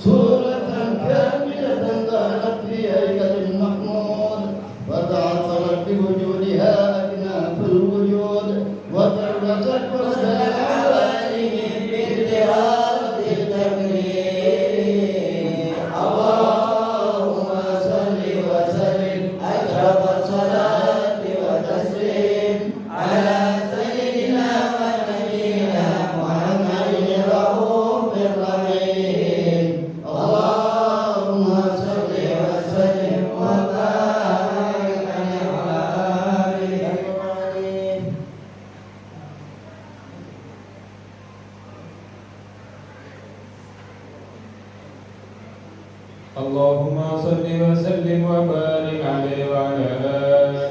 سورة كاملة ظهرت في هيكل اللهم صل وسلم وبارك عليه وعلى آله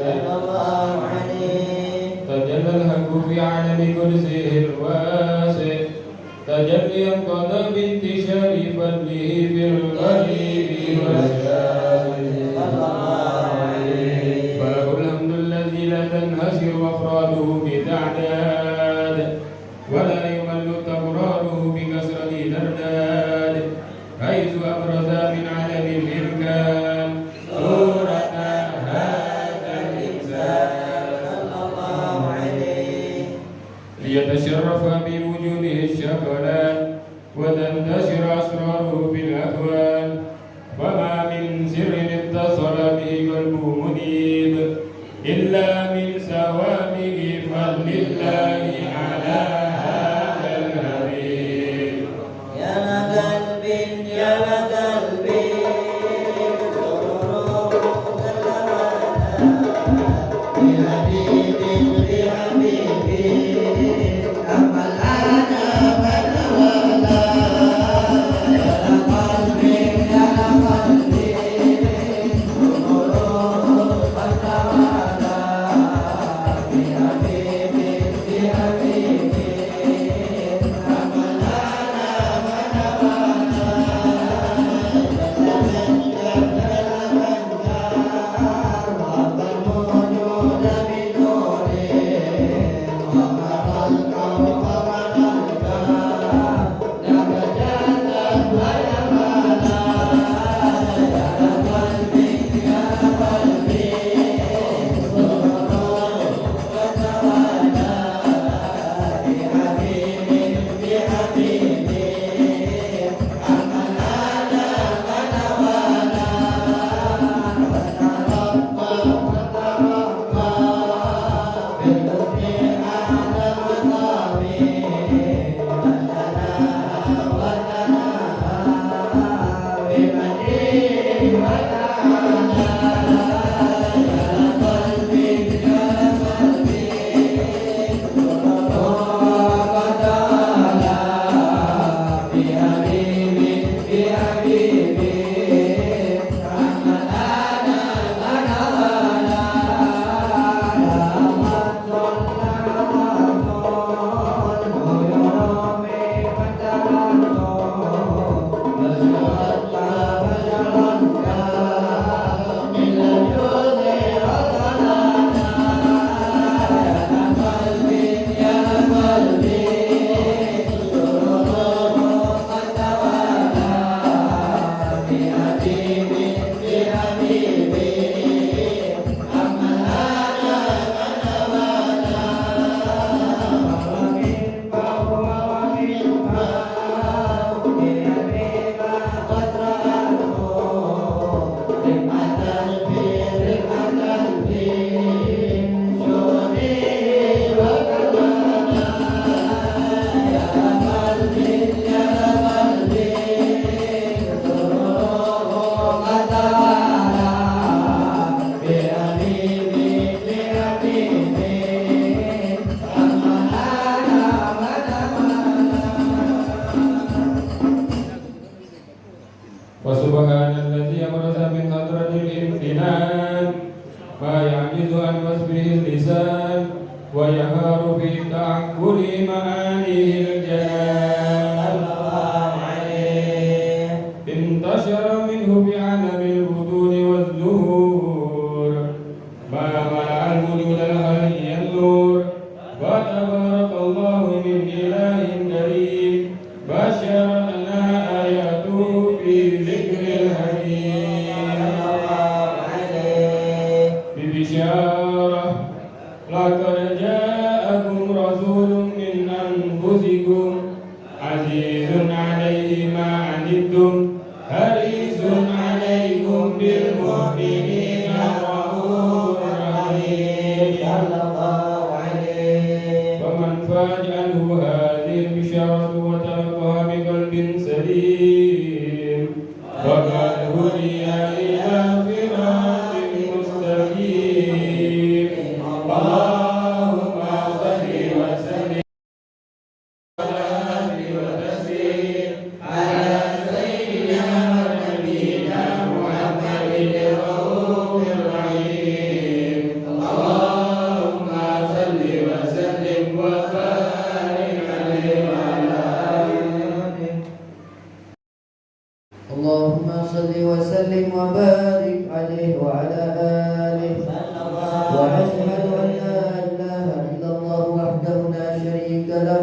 تجلى الحق في عالم كرسيه الواسع تجليا قضى بانتشار فضله في الغريب والشاهد فله الحمد الذي لا تنحصر أفراده بتعداد ولا يمل تكراره بكثرة ترداد حيث أبرز من عالم الإمكان سورة هذا الإنسان صلى الله عليه ليتشرف بوجوده الشكلان وتنتشر أسراره في الأكوان وما من سر اتصل به قلبه منيب إلا من ثوابه فضل الله على هذا الحبيب يا قلبي يا قلبي بحبيبي بحبيبي أما الآن فنولا يا قلبي يا قلبي وسبحان الذي أبرز من قدرة الامتنان ما يعجز عن وصفه اللسان ويهار في تعقل معانيه الجنان انتشر منه بعالم البطون والزهور ما ملأ الوجود الخلقي النور وتبارك الله من إله كريم بشر لنا آياته في ذكر الحكيم ببشارة لقد جاءكم رسول من وعلى آله وأشهد أن لا إله إلا الله وحده لا شريك له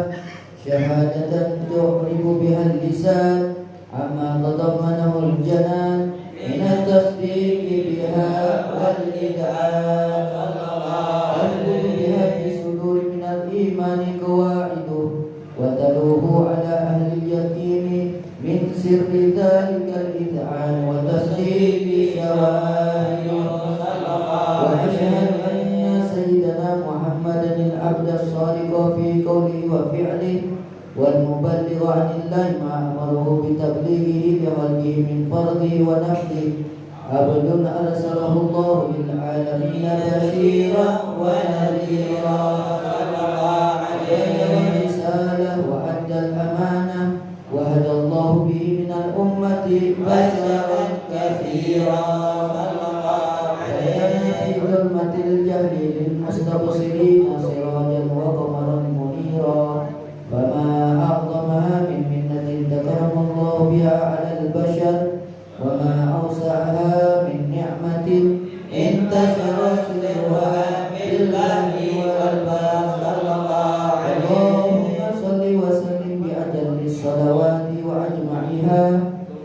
شهادة تعرب بها اللسان عما تضمنه الجنان من التصديق بها والإذعان تثبت بها في الصدور من الإيمان قواعده وتلوه على أهل اليقين من سر ذلك الإذعان وتصديق شواهده وأشهد أن سيدنا محمدا العبد الصادق في قوله وفعله والمبلغ عن الله ما أمره بتبليغه لخلقه من فرضه ونفله عبد أرسله الله للعالمين بشيرا ونذيرا بلغ الرسالة وأدى الأمانة وهدى الله به من الأمة بشرا كثيرا بين في ظلمة الجهل للمستبصرين سراجا وقمرا منيرا فما أعظمها من منة ذكرم الله بها على البشر وما أوسعها من نعمة انتشر سرها بالله والبر اللهم صل وسلم بأجل الصلوات وأجمعها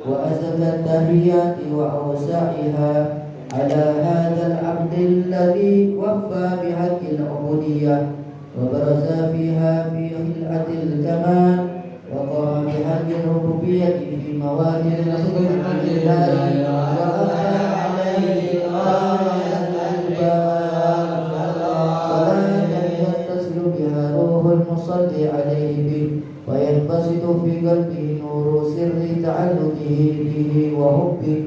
وأزكى التحيات وأوسعها على هذا العبد الذي وفى بحق العبودية وبرز فيها في خلعة الكمال وقام بحق الربوبية في مواد الخدمة لله وأتى عليه غاية الأجبار صلاة يتصل بها روح المصلي عليه به وينبسط في قلبه نور سر تعلقه به وحبه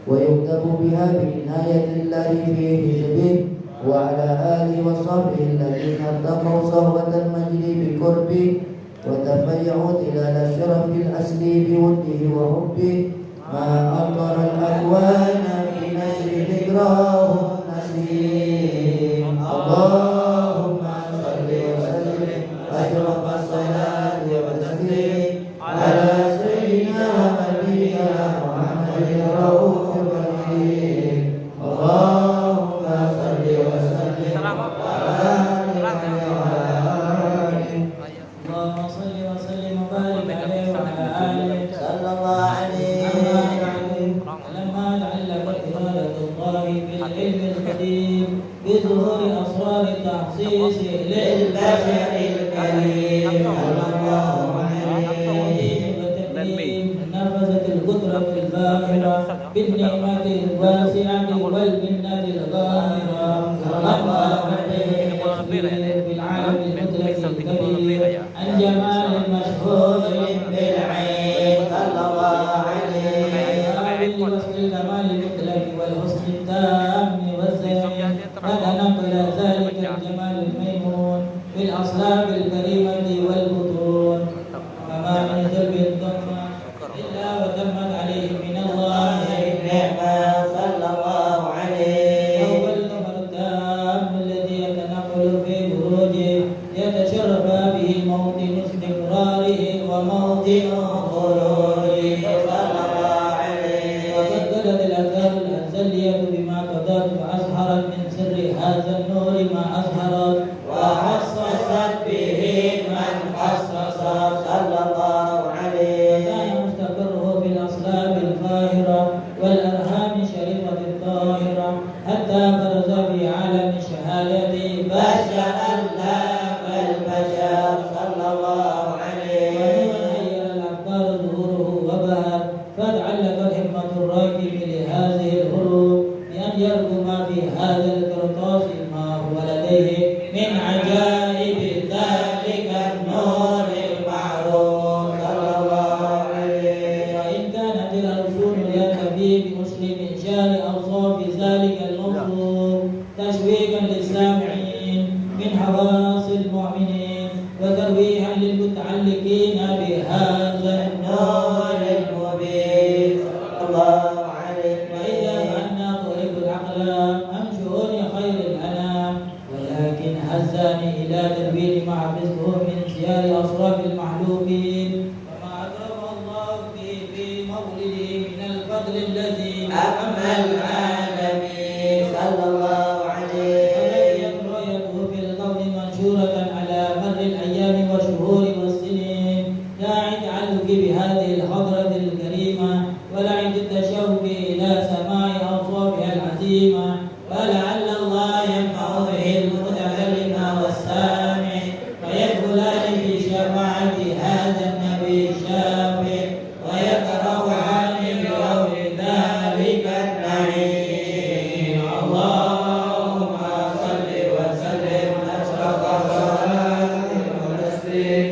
ويكتب بها بعناية الله في حزبه وعلى آله وصحبه الذين ارتقوا صهوة المجد بقربه وتفيعوا تلال الشرف الأصلي بوده وحبه ما أمطر الأكوان بنشر ذكراه النسيم اللهم صل وسلم أشرف الصلاة والتسليم على سيدنا ونبينا محمد الرؤوف الرحيم اللهم صل وسلم اللهم صل وسلم وبارك عليه وعلى آله صلى الله عليه وسلم لما تعلقت إرادة الله بالعلم القديم بظهور أسرار التخصيص للبشر الكريم صلى الله عليه وسلم نفذت القدرة الباهرة بالنعمة الواسعة والمنة الظاهرة صلى الله عليه وسلم بالعالم المدرك الكبير عن جمال مشهود بالعين صلى الله عليه وسلم الكمال المدرك والحسن التام والزين قد نقل ذلك الجمال الميمون في الأصلاب الكريمة والبطون فما من ذنب ضم إلا وتمت عليه من الله النعمة صلى الله عليه هو النور التام الذي يتنقل في بروجه يتشرف به موطن استقراره وموطن خروجه صلى الله عليه وقدرت الأذكار الأنزلية بما قدرت فأظهرت من سر هذا النور ما أظهرت وخصصت به من خصص صلى الله عليه كان مستقره في الأصلاب الفاهرة والأرحام الشريفة الطاهرة حتى برز في عالم الشهادة بشرا لا كالبشر صلى الله عليه ومن غير الأفكار ظهوره وبهر فتعلقت همة الراكب لهذه الحروف بأن يرجو ما في هذا القرطاس ما هو لديه من عجائب ذلك النور المعروف صلى الله عليه وإن كانت الأرسول يكفي بمسلم إنشاء أوصاف ذلك الموصوف تشويقا للسامعين من حواس المؤمنين وترويحا للمتعلقين بهذا النور المبين صلى الله عليه وإذا أن طريق الأقلام عن شؤون خير الأنام ولكن هزاني إلى تدوين ما حفظته من سيار أصراف المحلوقين وما أكرم الله به في مولده من الفضل الذي أكمل العالمين ولعل الله ينفع به المتكلم والسامع ويدخلان في شفاعة هذا النبي الشافع ويقرأان بيوم ذلك النعيم. اللهم صل وسلم أشرف الصلاة والتسليم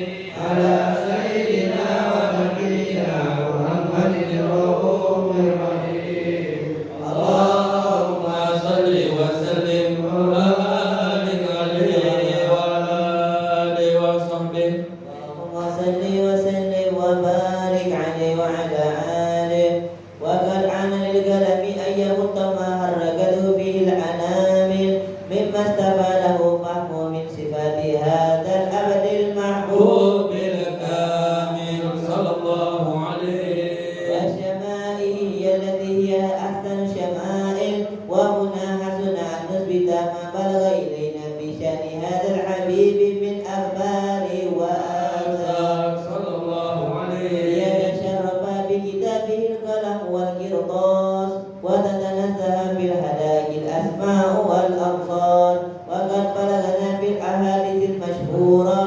على سيدنا ونبينا محمد الرؤوف الرحيم. اللهم صل وسلم وبارك عليه وعلى آله وصحبه. اللهم صل وسلم وبارك عليه وعلى آله. وقد عن للقلم أن يمت ما حركته فيه الأنامل مما استفاده فهمه من صفات هذا الأبد المحبوب الكامل صلى الله عليه وشمائله التي هي أحسن شمائل. وهنا حسن أن نثبت ما بلغ إلينا في شأن هذا الحبيب من أخبار وآثار صلى الله عليه ليتشرف بكتابه القلم والقرطاس وتتنزه في الهدايا الأسماء والأبصار. وقد بلغنا في الأحاديث المشهورة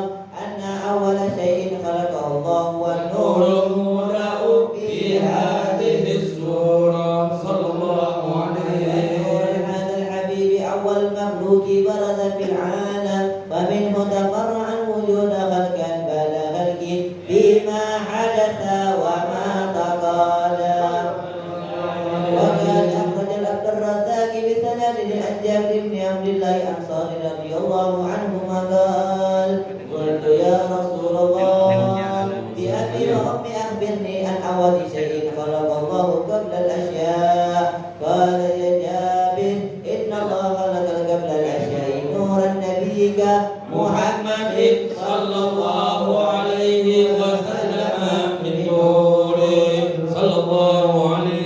أن أول شيء خلقه الله والنور المولع في هذه السورة صلى الله عليه. ونور هذا الحبيب أول المخلوق برز في العالم ومنه تفرع الوجود خلقا بعد خلق فيما حدث وما تقالى. وقد أخرج عبد الرزاق بسند عن جابر بن عبد الله الأنصاري رضي الله عنهما قال: قلت يا رسول الله بأبي وأمي أخبرني عن أول شيء خلق الله قبل الأشياء. قال يا جابر: إن الله خلق قبل الأشياء نورا نبيك محمد صلى الله عليه وسلم من نوره صلى الله عليه.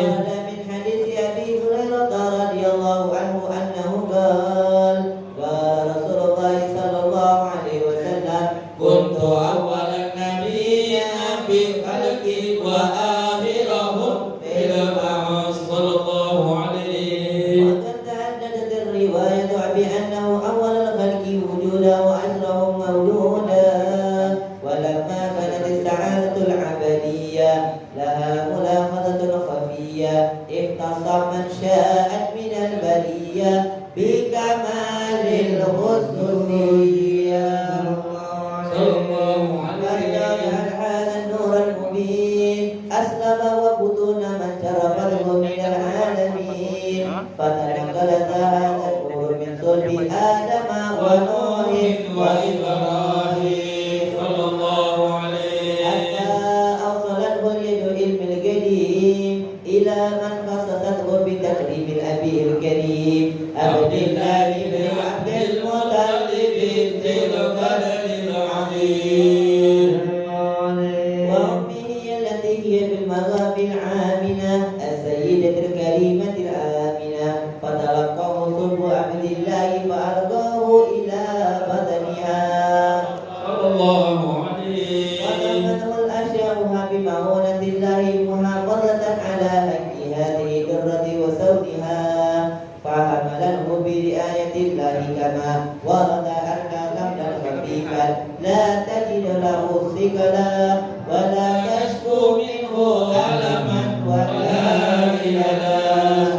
وقال من حديث أبي هريرة رضي الله عنه أنه قال: قال رسول الله صلى الله عليه وسلم: كنت أول النبيين في خلقي وآخرهم في البعث صلى الله عليه. وقد تعددت الرواية بأنه أول الخلق وجودا وأشرهم مولودا. ولما كانت السعادة العبدية لها ملاحظة خفية اختص من شاءت من البرية بكمال الخصوصية صلى الله عليه. هذا النور المبين أسلم وبطون من شرفته من العالمين. فتنقلت هذا النور من صلب آدم ونوح وإبراهيم صلى الله عليه حتى أوصلته اليد علم القديم إلى من خصصته بتكريم الأبي الكريم عبد الله بن عبد المطلب ذي القدر العظيم. وأمه التي هي بالمغاب العامنة السيدة الكريمة الآمنة. فتلقاه صلب عبد الله فألقاه إلى بطنها صلى الله عليه. وتمنه الأشياء بمعونة الله محافظة على حق هذه الدرة وسودها. فحمله برعاية الله كما ورد أن لمنا خفيفا لا تجد له ثقلا ولا تشكو منه ألما ولا إللا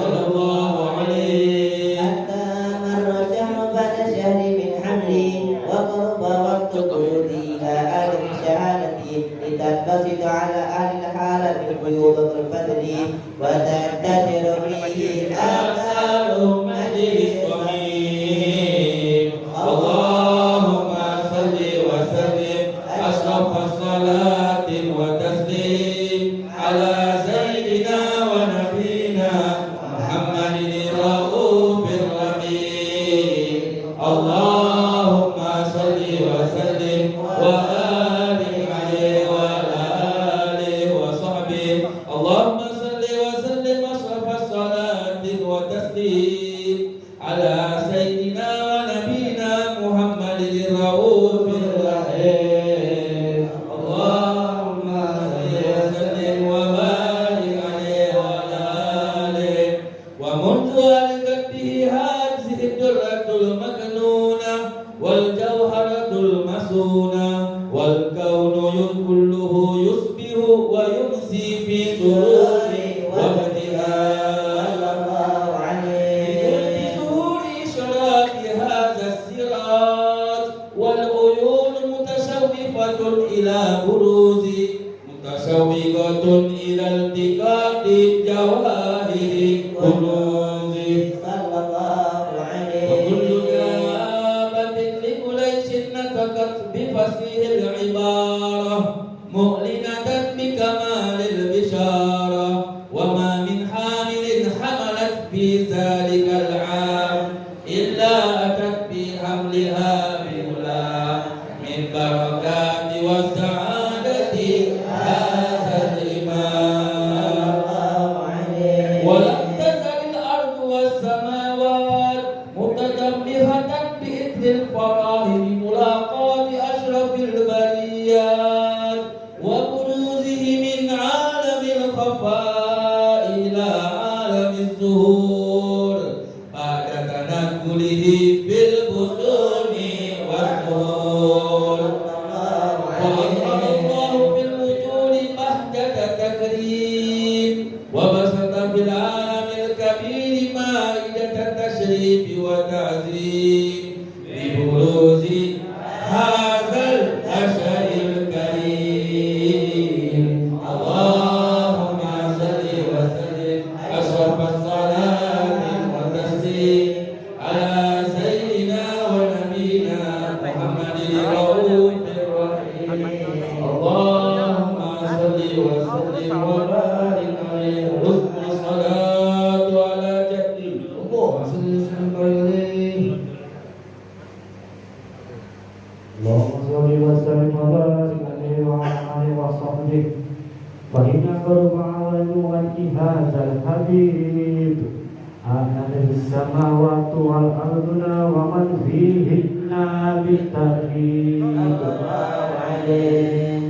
صلى الله عليه. حتى مر شهر بعد شهر من حمله وقرب وقت قيوده إلى أهل الشهادة لتنبسط على أهل الحالة بالقيود والفضل وتنتشر فيه الآثار مجلس ومين. اللهم صل وسلم أشرف الصلاة وتسليم على سيدنا ونبينا محمد الرؤوف الرحيم. اللهم صل وسلم وبارك عليه وعلى آله وصحبه. اللهم صل وسلم أشرف الصلاة وتسليم على سيدنا ونبينا محمد الرؤوف الرحيم. اللهم صل وسلم وبارك عليه وعلى آله ومنذ إلى بروز متشوقة إلى التقاط جواهر كنوز صلى الله عليه وكل دابة لقريش نطقت بفصيح العبارة مؤلنة بكمال البشارة وما من حامل حملت في ذلك العام إلا أتت بحملها بهلا من بركات والسعادة هذا الإمام ولم تزل الأرض والسماوات متدمرة بإثر الفراه بملاقاة أشرف البريات وبروزه من عالم الخفاء إلى عالم الظهور بعد تنقله في البطون والظهور وأظهر الله في الوجود بهجة تكريم وبسط في العالم الكبير مائدة تشريف وتعظيم ببروز هذا الأشهر الكريم اللهم صل وسلم أشرف الصلاة والتسليم على سيدنا ونبينا محمد الرؤوف الرحيم اللهم صل وسلم وبارك عليه رزق الصلاة على جدي وسلم عليه اللهم صل وسلم وبارك عليه وعلى آله وصحبه وإن قرب عنوان هذا الحبيب آمن السماوات والأرض ومن فيهن بالترتيب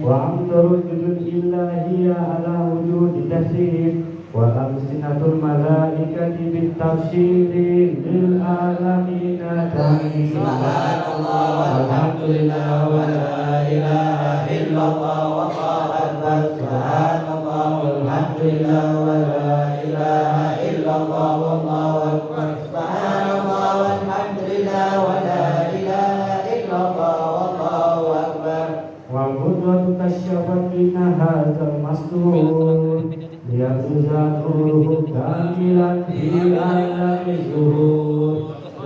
وأمطر الجدود إلهية على وجود تسليم وألسنة الملائكة بالتبشير للعالمين تهيئ سبحان الله والحمد لله ولا إله إلا الله والله أكبر سبحان الله والحمد لله ولا إله إلا الله والله أكبر سبحان الله والحمد لله ولا إله إلا الله والله أكبر والقدرة كشفت لنا هذا المستور ليبرز نوره كاملا في عالم الظهور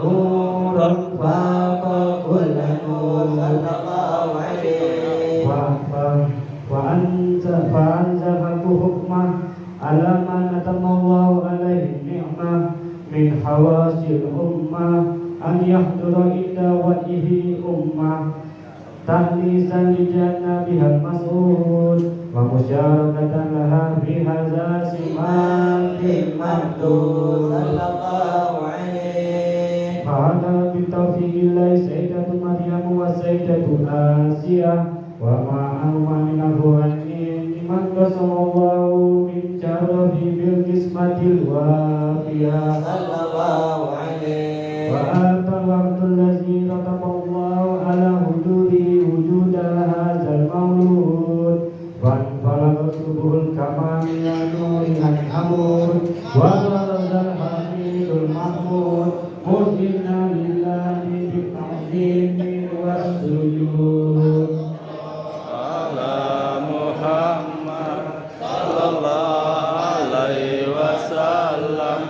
نورا فاق كل نور صلى الله عليه فأنزله حكمه على من أتم الله عليه النعمة من حواس الأمة أن يحضر إلى وجهه أمة تحديثا لجنابها المسؤول ومشاركة لها في هذا سمات ممدود صلى الله عليه فهذا بالتوفيق الله سيدة مريم وسيدة آسيا وما أنوى من الروحانيين لمن قسم الله من شرفه بالقسمة الوافية صلى الله عليه وآتى الوقت الذي كتب الله على حدوده وجود هذا المولود فانفرد سبه الكمال إلى نورها الحمود وبرز الحميد المحمود مذعنا لله بالتعظيم والسجود على محمد صلى الله عليه وسلم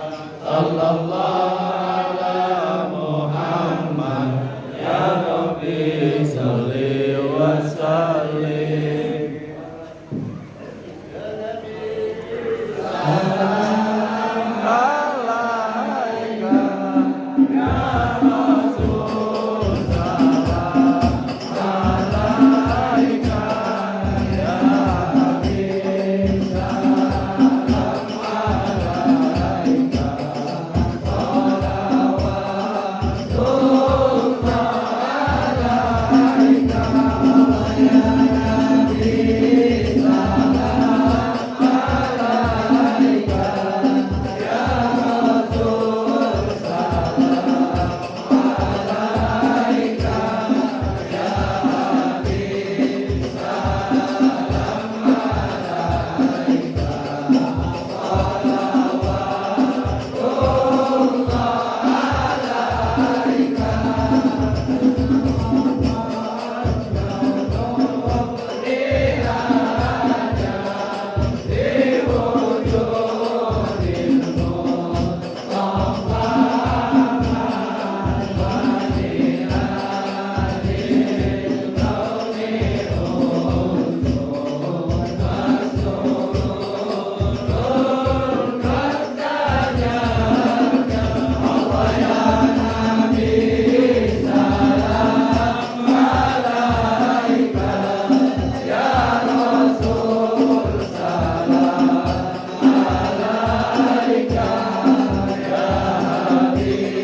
صلى الله على محمد يا ربي صل وسلم عليك يا Amin.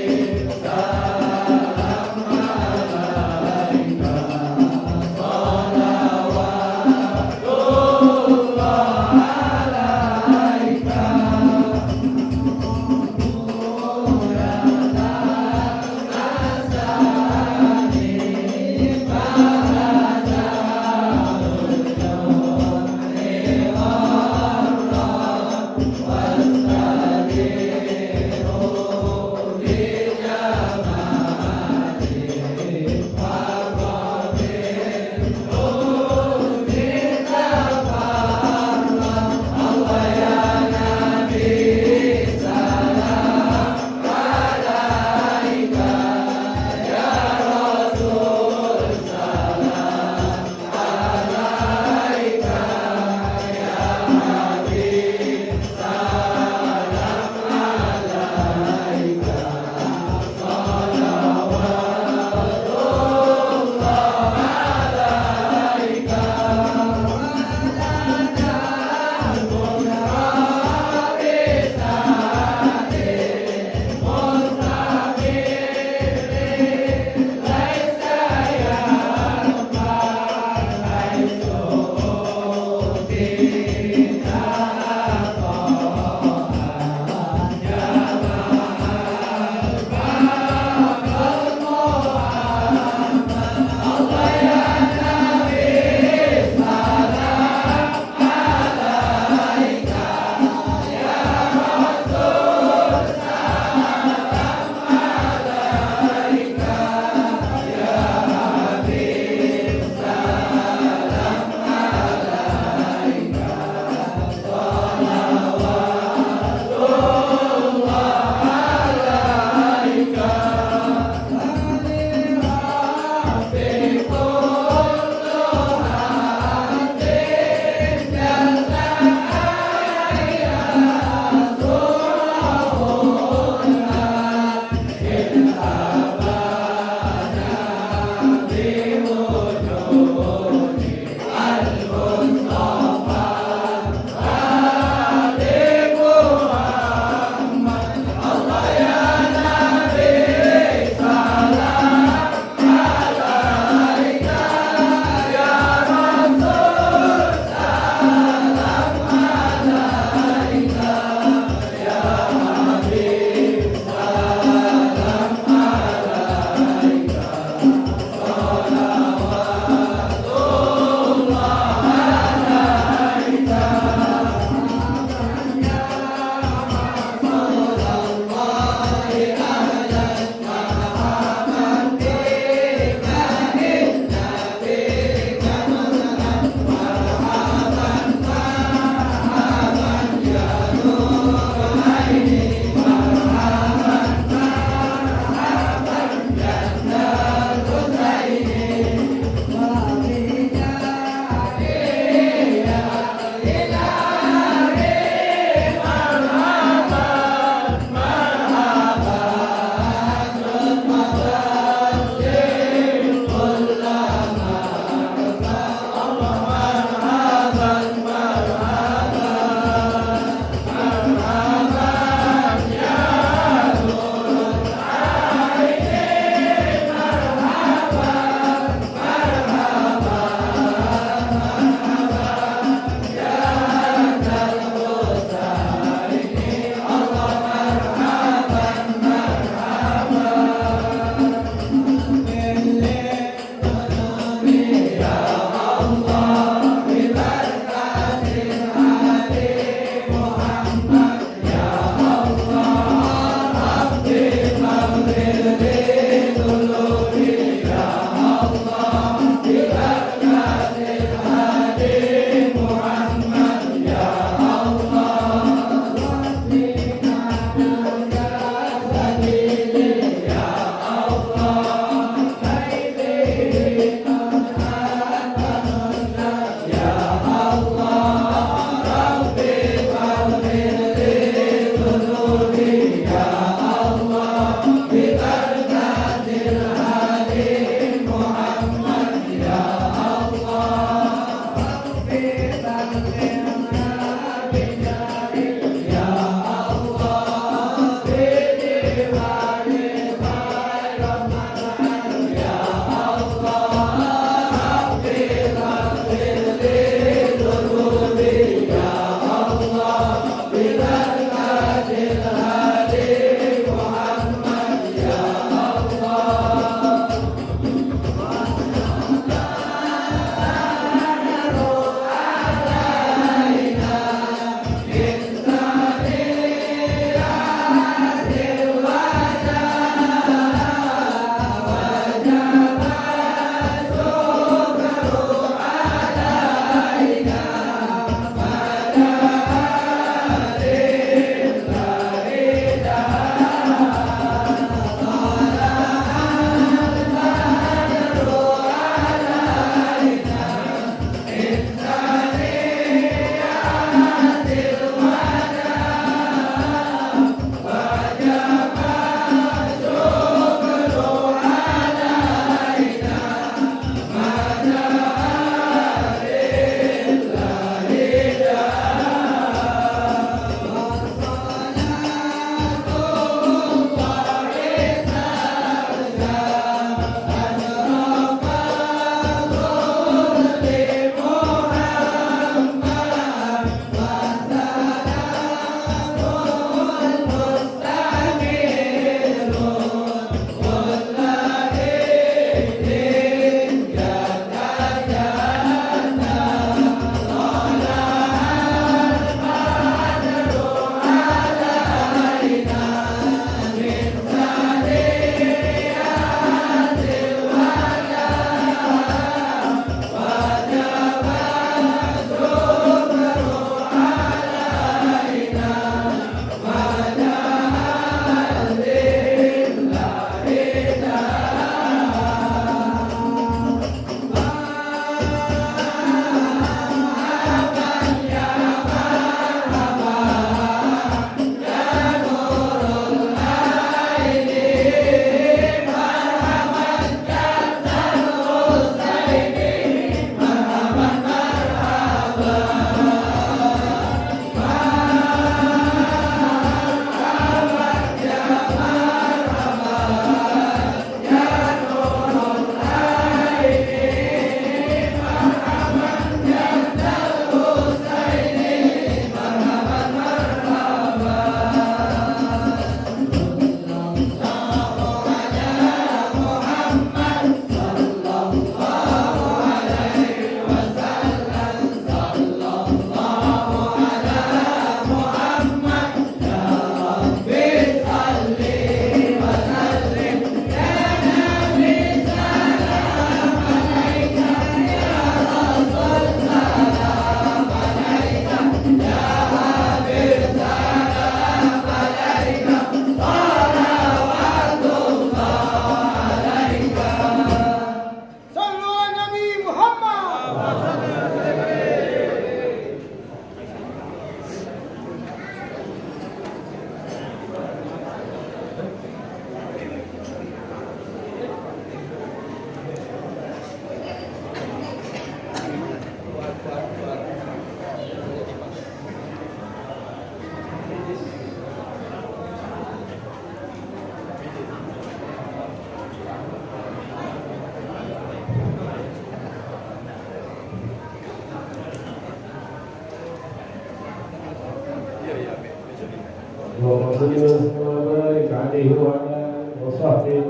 صل وسلم وبارك عليه وعلى آله وصحبه.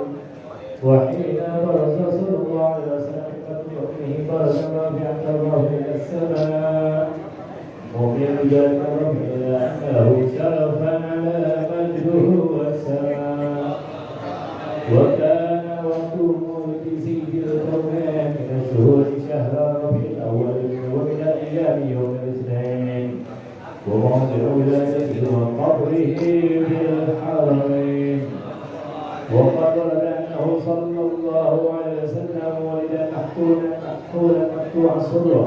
وحين برز صلى الله عليه وسلم من بطنه برزا رافعا الله إلى السماء مؤمنا بذلك الرفع إلى أنه شرفا على مجده والسماء. وكان وقت موت سيد الكونين من الشهور شهر ربيع الأول ومن الأيام يوم الاثنين وموضع ولادته وقبره بالحرمين. وقد ورد أنه صلى الله عليه وسلم ولد محفولا مقطوع الصدر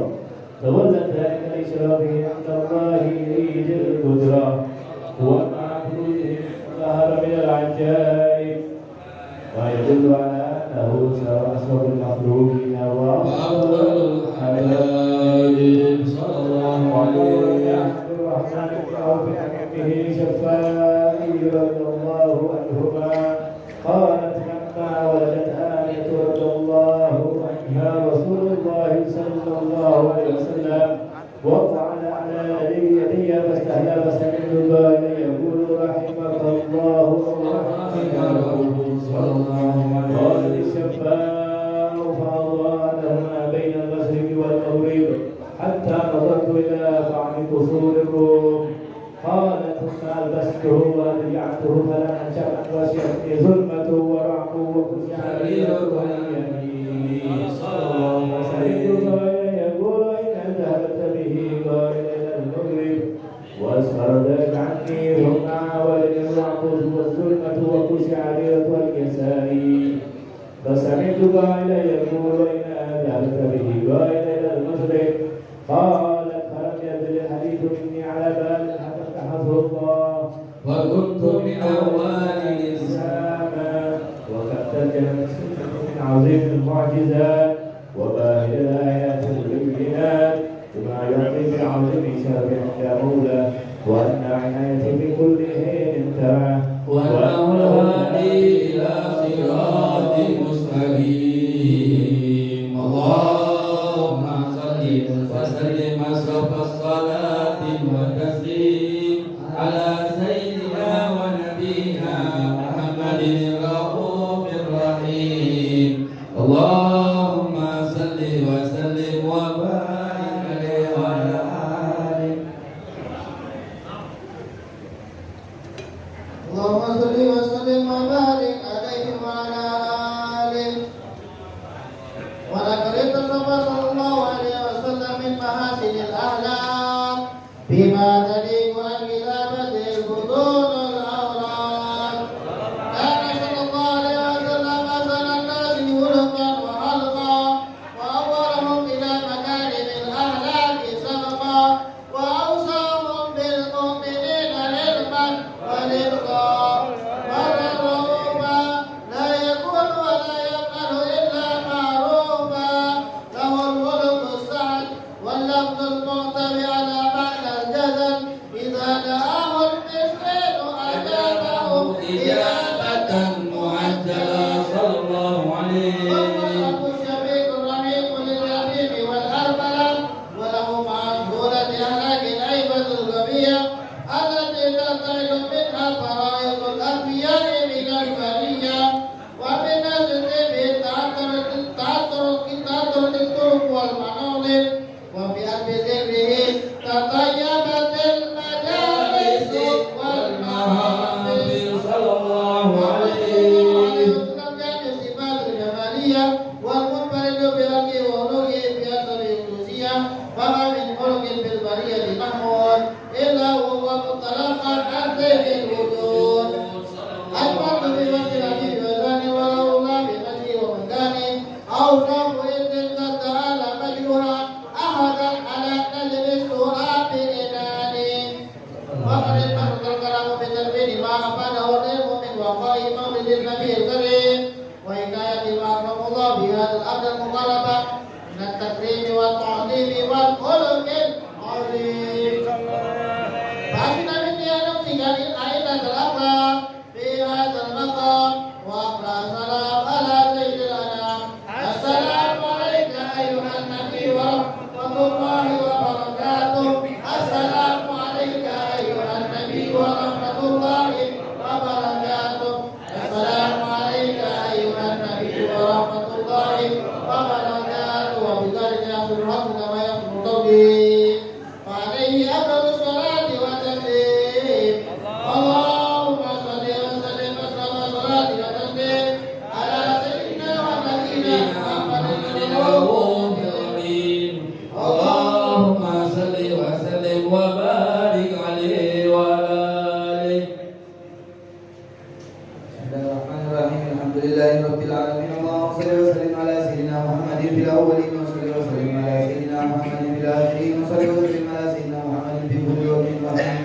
تولد ذلك لإشرافه عند الله عيد القدرة ومع خروجه ظهر من العجائب ويدل على أنه أشرف المخلوقين وأفضل الحبائب صلى الله عليه وسلم. الرحمن بن شفاء رضي الله عنهما قالت لما ولدت آمنة رضي الله عنها رسول الله صلى الله عليه وسلم وقع على يدي فاستهلا فسمعت الله يقول رحمك الله ورحمه صلى الله عليه وسلم. قال الشفاء فأضاء لهما بين المشرق والمغرب حتى نظرت إلى بعض قصور الروم. قالت ثم ألبسته وأدرعته فلم أنشأ وشأتني ظلمة ورعب وخشع لي يميني صلى الله عليه وسلم. يقول إن ذهبت به قال إلى المغرب وأسفر ذلك عني ثم عاودني الرعب والظلمة وخشع لي اليساري فسمعت قائلا يقول إن ذهبت به قال إلى المشرق. قالت فلم يزل الحديث مني على بال حتى حفظه الله وكنت من أوائل الإسلام. وقد ترجمت من عظيم المعجزات وباهر الآيات والبينات بما يعطي بالعظيم شرف عند مولاه وأن عنايته بكل حين ترى وأنه الهادي إلى صراط مستقيم. اللهم صل وسلم أشرف الصلاة والتسليم على سيدنا ونبينا محمد الرؤوف الرحيم. اللهم صل وسلم وبارك عليه وعلى آله. اللهم صل وسلم وبارك عليه وعلى آله. ولقد اتصف صلى الله عليه وسلم من محاسن الأخلاق بما تليق عن كتابته البطون الأوراق. كان صلى الله عليه وسلم أحسن الناس خلقا وخلقا وأولهم إلى مكارم الأخلاق سبقا وأوصاهم بالمؤمنين علما ورزقا ورؤوفا لا يكون ولا يفعل إلا معروفا. له الخلق السعد واللفظ المعتمد على معنى الجزل إذا دعاه المسكين أجابه إجابة معجلة صلى الله عليه. والرب الشفيق الرحيم لليتيم والأرملة وله مع سهولة أهلاك العيبة الغبية التي تنتهي منها فرائض الأنبياء من البرية ومن الذنب تعثر الطرق والمناظر وبأب ذكره تطيبت المجالس والمحافل صلى الله عليه وسلم. كان صفات الجمالية والمنفرد بأبي وروحه في أثر الجزية وما من خلق في البرية محمود إلا وهو مطلقا عن ذكر الوجود. أجمعت بوجه العجيب والثاني وله الله بمجده ومكانه أوصاف إذ قد تعالى مجدها أحدا على نجم السراب إناني. وقد انفرد الكلام بتنفيذ ما أفاده العلم من وقائع مولد النبي الكريم وحكاية ما أكرم الله بهذا الأمر المقاربة من التكريم والتعظيم والخلق العظيم. فأحسن مني أن أمسك الأئمة الأخلاق في هذا المقام وأقرأ السلام على سيد الأنام. السلام عليك أيها النبي ورحمة الله وبركاته. السلام عليك أيها النبي ورحمة الله Bismillahirrahmanirrahim. Alhamdulillahirabbil alamin. Allahumma shalli wa sallim ala sayyidina Muhammadin fil awwalin wa salli wa sallim ala sayyidina Muhammadin fil akhirin wa salli wa sallim ala sayyidina Muhammadin fi kulli waqtin wa hin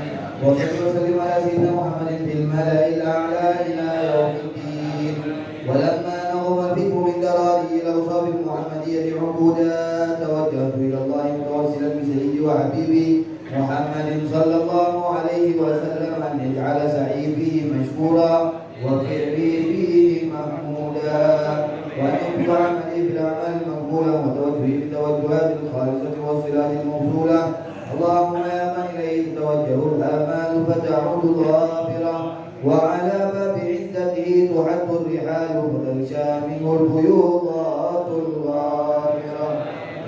wa salli wa sallim ala sayyidina Muhammadin fil mala'il a'la ila yaumiddin. Wa lamma naghama bikum min darari ila usab al-muhammadiyyah ubuda tawajjahtu ila Allah mutawassilan bi sayyidi wa habibi Muhammadin sallallahu alaihi wasallam an yaj'ala sa'i fihi mashkura وفعلي فيه محمودا وأن ينفع عملي بالأعمال المقبولة وتوجهي بالتوجهات الخالصة والصلات الموصولة. اللهم يا من إليه توجه الآمال فتعود ظافرة وعلى باب عزته تحد الرحال فتنشا منه الفيوضات الغامرة.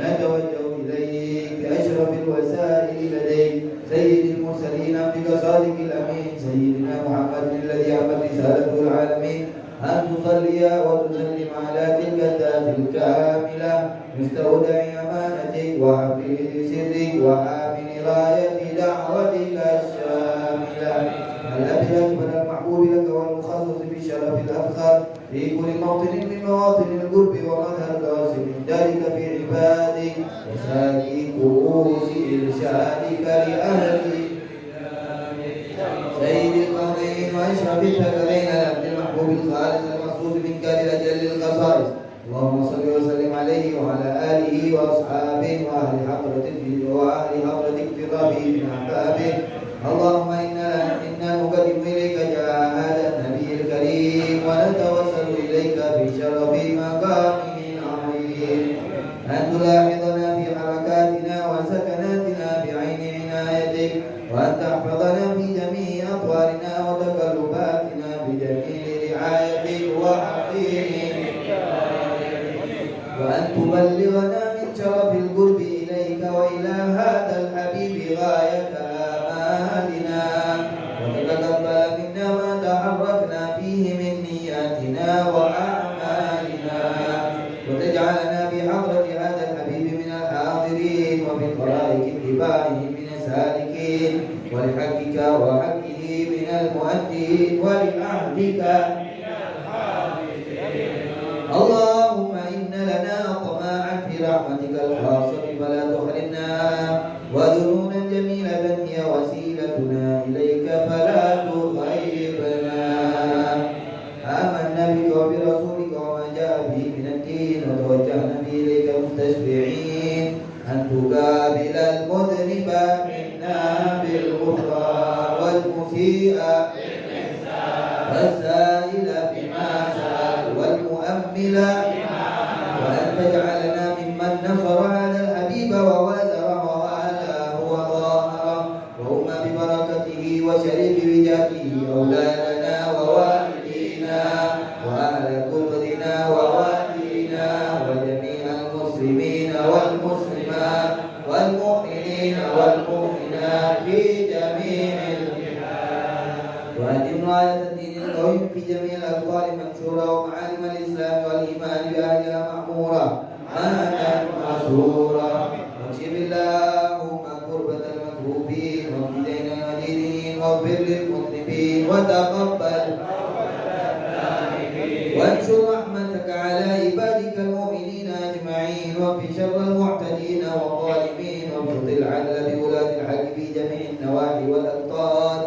نتوجه إليك بأشرف الوسائل لديك سيد المرسلين عبدك صادق الأمين سيدنا محمد الذي عمت رسالته العالمين أن تصلي وتسلم على تلك الذات الكاملة مستودع أمانتك وحفيظ سرك وحامل راية دعوتك الشاملة الأبيض من المحبوب لك والمخصص بالشرف الأفخر في كل موطن من مواطن القرب ومظهر الأرض من ذلك في عبادك وساكي كؤوس إرشادك لأهلك سيد القومين وأشرف الثقلين العبد المحبوب الخالص المخصوص منك لأجل الخصائص. اللهم صل وسلم عليه وعلى آله وأصحابه وأهل حضرته اقترابه من أحبابه. اللهم إنا نقدم إليك جاء هذا النبي الكريم ونتوسل إليك بشرف مقامه العظيم أن تلاحظنا في حركاتنا وسكناتنا بعين عنايتك وأن تحفظنا في جميع أطوارنا وتقلباتنا بجميل رعايتك وحفظك وأن تبلغنا من شرف القرب إليك وإلى هذا الحبيب غاية آمالنا وتتقبل منا ما تحركنا فيه من نياتنا وأعمالنا وتجعلنا في حضرة هذا الحبيب من الحاضرين وفي طرائق اتباعه من السالكين ولحقك وحقه من المؤدين ولعهدك اللهم إن لنا طماعا في رحمتك الخاصة فلا تحرمنا وذنونا جميلة هي وسيلتنا إليك فلا تخيبنا. آمنا بك وبرسولك وما جاء به من الدين وتوجهنا به إليك مستشفعين أن تقابل المذنب منا بالغفران والمسيء والسائل بما سأل والمؤمل وأن تجعلنا ممن نصر هذا الحبيب ووازره وآلاه وظاهره وهم ببركته وشريف وجاته أولادنا ووالدينا وأهل قبضنا ووالدينا وجميع المسلمين والمسلمات والمؤمنين والمؤمنات في جميع وأدم راية الدين القويم في جميع الأقطار منشورة ومعالم الإسلام والإيمان بأهلها معمورة مانا مسرورا واكشف اللهم كربة المكروبين وابتدين المدينين واغفر للمذنبين وتقبل وانشر رحمتك على عبادك المؤمنين أجمعين وفي شر المعتدين والظالمين وفرض العدل بولاة الحق في جميع النواحي والأقطار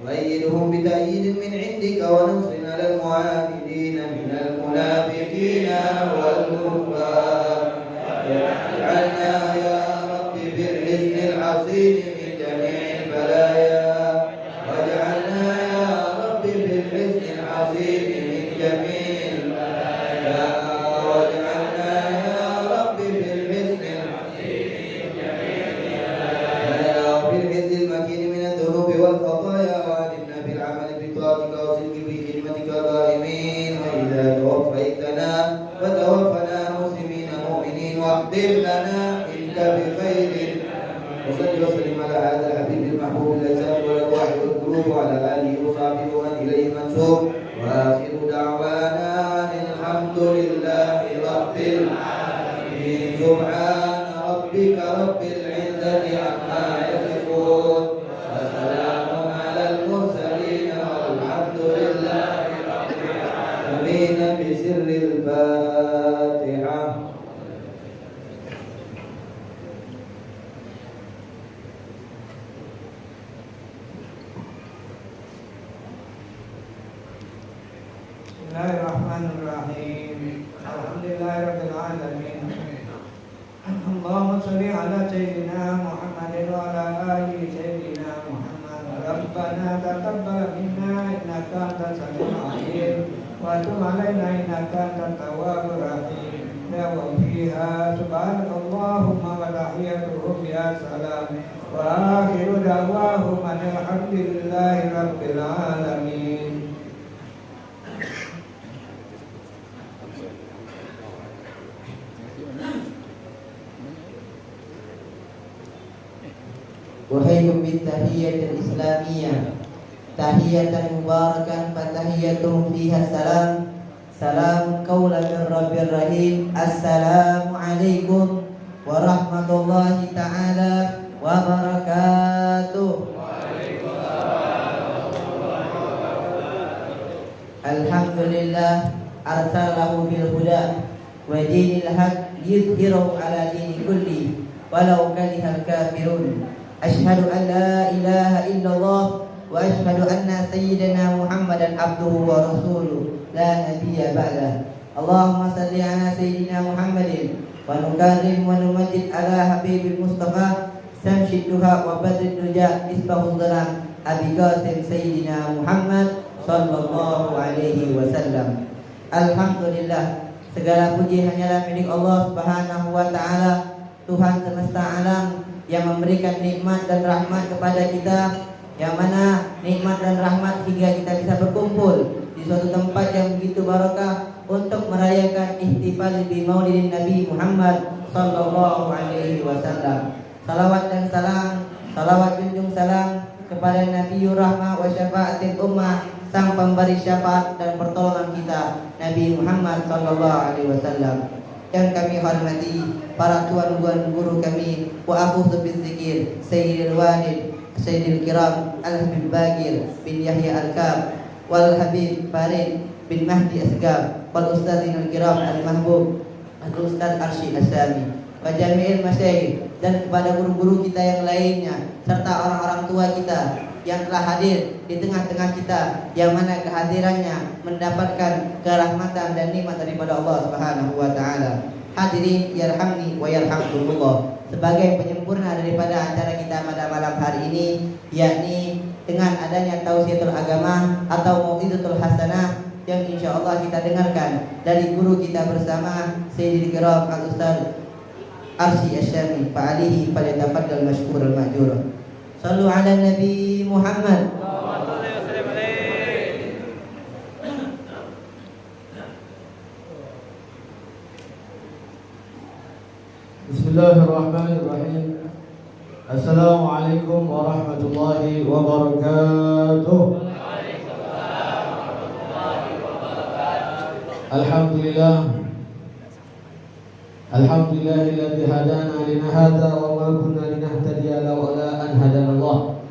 وأيدهم بتأييد من عندك ونصر على المعاندين من المنافقين والكفار واجعلنا يا رب بالحزن العظيم من جميع البلايا واجعلنا يا رب بالحزن العظيم من جميع البلايا واجعلنا يا رب بالحزن العظيم من جميع البلايا وبالحزن المكين من الذنوب والخطايا وعلمنا بالعمل بطاعتك وصدق في خدمتك دائمين وإذا توفيتنا فتوفنا مسلمين مؤمنين واختم لنا منك بخير وصل وسلم على هذا الحبيب المحبوب اللسان والأرواح والقلوب وعلى آله وصحبه ومن إليه منسوب وآخر دعوانا الحمد لله رب العالمين سبحان ربك رب العزة عما يصفون وسلام على المرسلين والحمد لله رب العالمين. آمين بسر الفاتحة. Bismillahirrahmanirrahim. Alhamdulillahirrabbilalamin. Allahumma salli ala Sayyidina Muhammadin wa ala ali Sayyidina Muhammad. Rabbana taqabbal minna innaka antas samiul alim wa tub alaina innaka antat tawwabur rahim. Ya wa fiha subhanallahumma wa tahiyyatuhum ya salam wa akhiru da'wahum alhamdulillahi rabbil alamin. أحييكم بالتحية الإسلامية تحية مباركة فتحيتهم فيها السلام سلام قولا من رب الرحيم. السلام عليكم ورحمة الله تعالى وبركاته. الحمد لله أرسله بالهدى ودين الحق ليظهره على دين كله ولو كره الكافرون. أشهد أن لا إله إلا الله وأشهد أن سيدنا محمدا عبده ورسوله لا نبي بعده. اللهم صل على سيدنا محمد ونكرم ونمجد على حبيب المصطفى شمس الدهى وبدر الدجى مصباح الظلام أبي قاسم سيدنا محمد صلى الله عليه وسلم. Alhamdulillah, segala puji hanyalah milik Allah Subhanahu wa taala, Tuhan semesta alam yang memberikan nikmat dan rahmat kepada kita, yang mana nikmat dan rahmat hingga kita bisa berkumpul di suatu tempat yang begitu barakah untuk merayakan ihtifal bi Maulidin Nabi Muhammad sallallahu alaihi wasallam. Salawat dan salam, salawat junjung salam kepada Nabiur Rahmah wa Syafaatil Ummah, sang pemberi syafaat dan pertolongan kita, Nabi Muhammad sallallahu alaihi wasallam. Yang kami hormati para tuan guru kami, wa aku bidzikir Sayyidil Walid Sayyidil Kiram Al-Habib Bagir bin Yahya Al-Kab wal Habib Farid bin Mahdi Asgab wal Ustadzin Al-Kiram Al-Mahbub Al-Ustadz Arsy As-Sami wa jami'il masyayikh, dan kepada guru-guru kita yang lainnya serta orang-orang tua kita yang telah hadir di tengah-tengah kita, yang mana kehadirannya mendapatkan kerahmatan dan nikmat daripada Allah Subhanahu wa taala. Hadirin yarhamni wa yarhamkumullah. Sebagai penyempurna daripada acara kita pada malam hari ini, yakni dengan adanya tausiatul agama atau mau'izatul hasanah yang insyaallah kita dengarkan dari guru kita bersama Sayyidil Kiram Al-Ustadz Arsy As-Sami, fa'alihi falyatafaddal mashkurul ma'jur. Sallu ala Nabi Muhammad. Bismillahirrahmanirrahim. Assalamualaikum warahmatullahi wabarakatuh. Alhamdulillah. Alhamdulillahilladzi hadana li hadza wa ma kunna linahtadiya lawla an hadana Allah.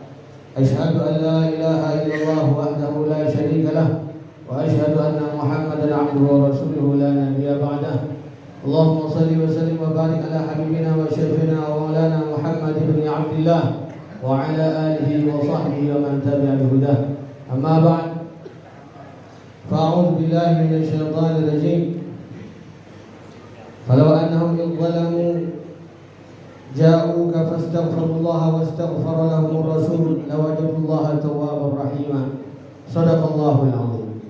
Asyhadu an la ilaha illallah wahdahu la syarika lah wa asyhadu anna Muhammadan 'abduhu wa rasuluhu la nabiyya ba'dah. Allahumma salli wa sallim wa barik ala habibina wa syafiina wa maulana Muhammad ibn Abdullah wa ala alihi wa sahbihi wa man tabi'a bihudah. Amma ba'd. Fa'udzu billahi minasy syaithanir rajim. Falau annahum idh ja'uka fastaghfirullaha wastaghfara lahumur rasul lawajadullaha tawwabar rahima. Shadaqallahul azim.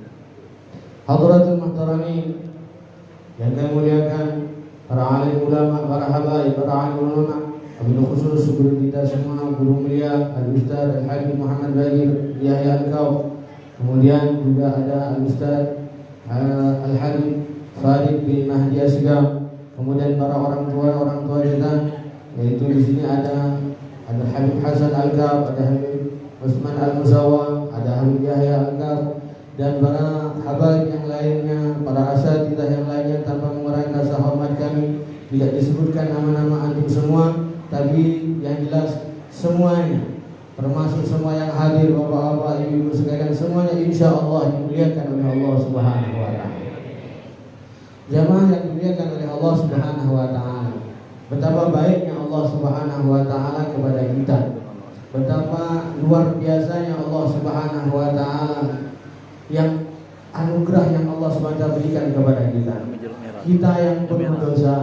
Hadratul muhtaramin yang kami muliakan, para alim ulama, para habaib, para alim ulama, wabil khusus guru kita semua, guru mulia Al-Ustadz Al-Habib Muhammad Bagir Yahya Al-Kab, kemudian juga ada Al-Ustadz Al-Habib Farid bin Mahdi Asgab, kemudian para orang tua kita, yaitu di sini ada Habib Hasan Al-Kab, ada Habib Usman Al-Musawa, ada Habib Yahya Al-Kab, dan para habaib yang lainnya, para asatidzah yang lainnya, tanpa mengurangi rasa hormat kami. Tidak disebutkan nama-nama antum semua, tapi yang jelas semuanya, termasuk semua yang hadir, bapak-bapak, ibu-ibu sekalian, semuanya insya Allah dimuliakan oleh oleh Allah Subhanahu wa taala. Jamaah yang dimuliakan oleh Allah Subhanahu wa taala. Betapa baiknya Allah Subhanahu wa taala kepada kita. Betapa luar biasanya Allah Subhanahu wa taala yang anugerah yang Allah Subhanahu wa taala berikan kepada kita. Kita yang penuh dosa,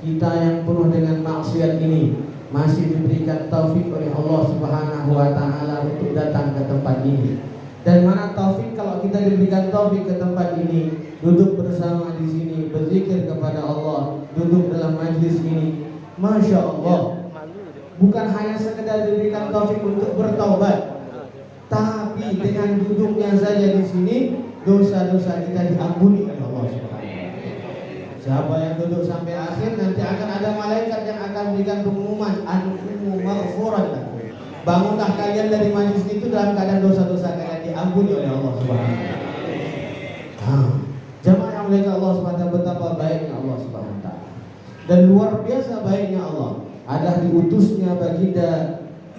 kita yang penuh dengan maksiat ini masih diberikan taufik oleh Allah Subhanahu wa taala untuk datang ke tempat ini. Dan mana taufik kalau kita diberikan taufik ke tempat ini, duduk bersama di sini, berzikir kepada Allah, duduk dalam majlis ini. Masya Allah, bukan hanya sekedar diberikan taufik untuk bertaubat, tapi dengan duduknya saja di sini, dosa-dosa kita diampuni oleh Allah Subhanahu wa taala. Siapa yang duduk sampai akhir, nanti akan ada malaikat yang akan berikan pengumuman, antum maghfuran. Bangunlah kalian dari majlis itu dalam keadaan dosa-dosa kalian diampuni oleh Allah Subhanahu wa taala. Jamaah yang mulia Allah Subhanahu wa taala, betapa baiknya Allah Subhanahu wa taala. Dan luar biasa baiknya Allah adalah diutusnya baginda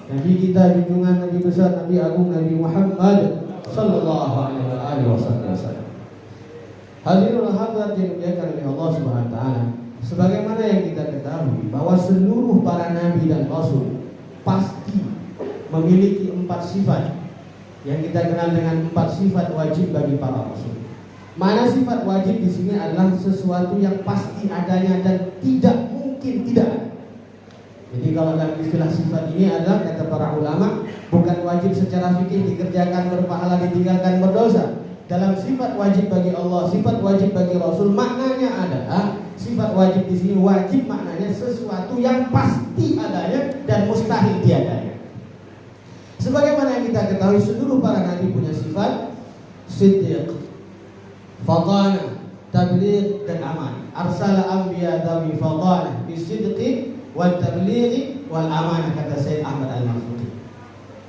Nabi kita junjungan Nabi besar Nabi agung Nabi Muhammad sallallahu alaihi wasallam. Hadirin hadirat yang dimuliakan oleh Allah Subhanahu wa taala, sebagaimana yang kita ketahui bahwa seluruh para nabi dan rasul pasti memiliki 4 sifat yang kita kenal dengan 4 sifat wajib bagi para rasul. Mana sifat wajib di sini adalah sesuatu yang pasti adanya dan tidak mungkin tidak ada. Jadi kalau dalam istilah sifat ini adalah kata para ulama, bukan wajib secara fikih dikerjakan berpahala ditinggalkan berdosa. Dalam sifat wajib bagi Allah, sifat wajib bagi Rasul, maknanya adalah sifat wajib di sini wajib maknanya sesuatu yang pasti adanya dan mustahil tiadanya. Sebagaimana yang kita ketahui seluruh para nabi punya sifat siddiq, fadana, tabligh dan aman. Arsala anbiya dawi fadana bisidqi wal tabligh wal amanah, kata Sayyid Ahmad Al-Mansuri.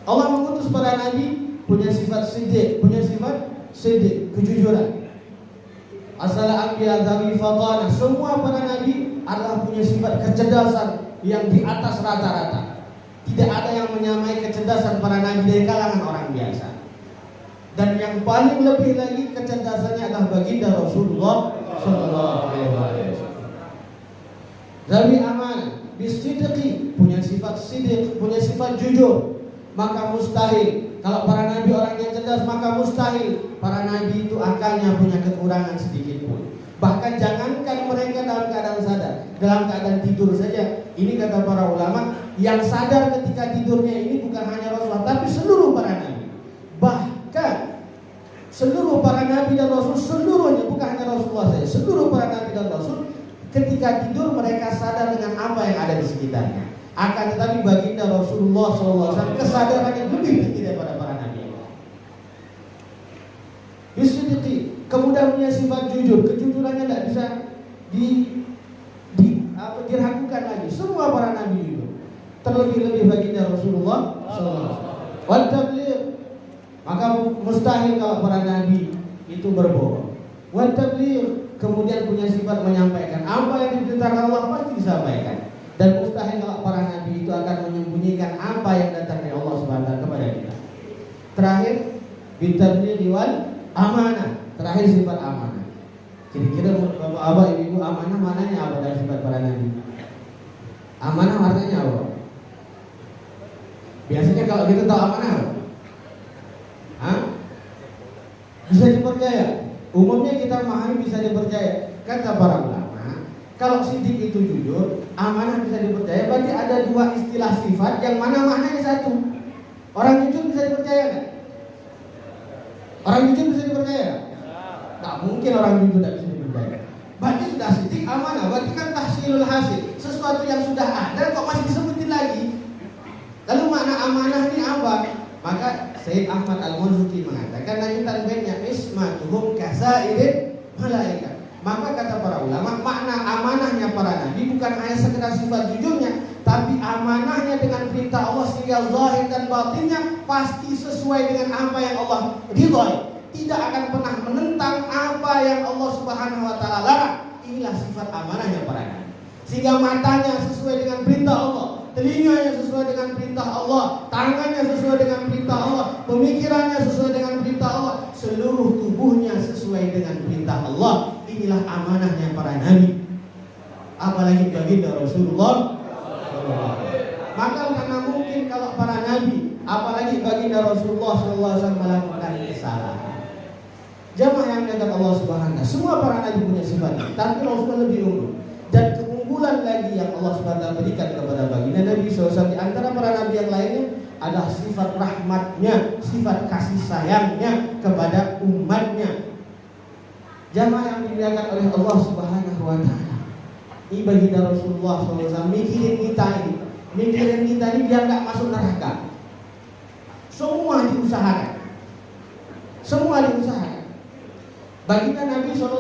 Allah mengutus para nabi punya sifat siddiq, punya sifat siddiq, kejujuran. Arsala anbiya dawi fadana, semua para nabi adalah punya sifat kecerdasan yang di atas rata-rata. Tidak ada yang menyamai kecerdasan para nabi dari kalangan orang biasa. Dan yang paling lebih lagi kecerdasannya adalah baginda Rasulullah sallallahu alaihi wasallam. Zawi aman, bisidqi, punya sifat siddiq, punya sifat jujur. Maka mustahil kalau para nabi orang yang cerdas, maka mustahil para nabi itu akalnya punya kekurangan sedikit pun. Bahkan jangankan mereka dalam keadaan sadar, dalam keadaan tidur saja. Ini kata para ulama, yang sadar ketika tidurnya ini bukan hanya Rasulullah, tapi seluruh para nabi. Bahkan seluruh para nabi dan Rasul, seluruhnya, bukan hanya Rasulullah saja, seluruh para nabi dan Rasul ketika tidur mereka sadar dengan apa yang ada di sekitarnya. Akan tetapi baginda Rasulullah SAW kesadarannya lebih tinggi daripada para nabi. Bisidqi, kemudian punya sifat jujur, kejujurannya tidak bisa diragukan lagi. Semua para nabi itu, terlebih-lebih baginda Rasulullah SAW. Wal tabligh, maka mustahil kalau para nabi itu berbohong. Wal tabligh, kemudian punya sifat menyampaikan apa yang diperintahkan Allah pasti disampaikan. Dan mustahil kalau para nabi itu akan menyembunyikan apa yang datang dari Allah Subhanahu wa taala kepada kita. Terakhir, bitabligh wal amanah. Terakhir sifat amanah. Kira-kira bapak ibu amanah mananya apa dari sifat para nabi? Amanah artinya apa? Biasanya kalau kita tahu amanah apa? Bisa dipercaya. Umumnya kita memahami bisa dipercaya. Kata para ulama, kalau siddiq itu jujur, amanah bisa dipercaya. Berarti ada 2 istilah sifat yang mana maknanya satu. Orang jujur bisa dipercaya kan? Orang jujur bisa dipercaya? Tak mungkin orang jujur tidak bisa dipercaya. Berarti sudah siddiq, amanah. Berarti kan tahsilul hasil. Sesuatu yang sudah ada kok masih disebutin lagi. Lalu makna amanah ini apa? Maka Sayyid Ahmad Al-Mansuri mengatakan lanjutan baitnya ismatuhum kasairin malaikat. Maka kata para ulama, makna amanahnya para nabi bukan hanya sekedar sifat jujurnya, tapi amanahnya dengan perintah Allah sehingga zahir dan batinnya pasti sesuai dengan apa yang Allah ridhoi. Tidak akan pernah menentang apa yang Allah Subhanahu wa taala larang. Inilah sifat amanahnya para nabi. Sehingga matanya sesuai dengan perintah Allah, telinganya sesuai dengan perintah Allah, tangannya sesuai dengan perintah Allah, pemikirannya sesuai dengan perintah Allah, seluruh tubuhnya sesuai dengan perintah Allah. Inilah amanahnya para nabi. Apalagi baginda Rasulullah. Maka karena mungkin kalau para nabi, apalagi baginda Rasulullah SAW melakukan kesalahan. Jamaah yang diangkat Allah Subhanahu wa taala, semua para nabi punya sifat, tapi Rasulullah lebih unggul. Dan keunggulan lagi yang Allah Subhanahu wa taala berikan kepada baginda Nabi SAW di antara para nabi yang lainnya adalah sifat rahmatnya, sifat kasih sayangnya kepada umatnya. Jamaah yang dimuliakan oleh Allah Subhanahu wa taala. Ini baginda Rasulullah SAW mikirin kita ini biar gak masuk neraka. Semua diusahakan. Baginda Nabi SAW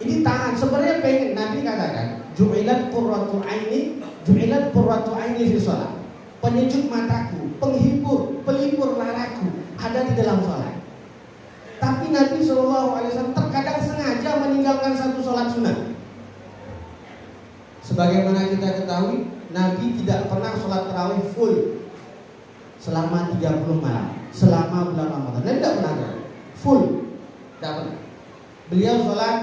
ini tahan, sebenarnya pengen, Nabi katakan ju'ilat qurratu aini fi shalah. Penyejuk mataku, penghibur, pelipur laraku ada di dalam salat. Tapi Nabi SAW terkadang sengaja meninggalkan satu sholat sunnah. Sebagaimana kita ketahui, Nabi tidak pernah sholat tarawih full selama 30 malam, selama bulan Ramadan. Nabi tidak pernah full, tidak pernah. Beliau sholat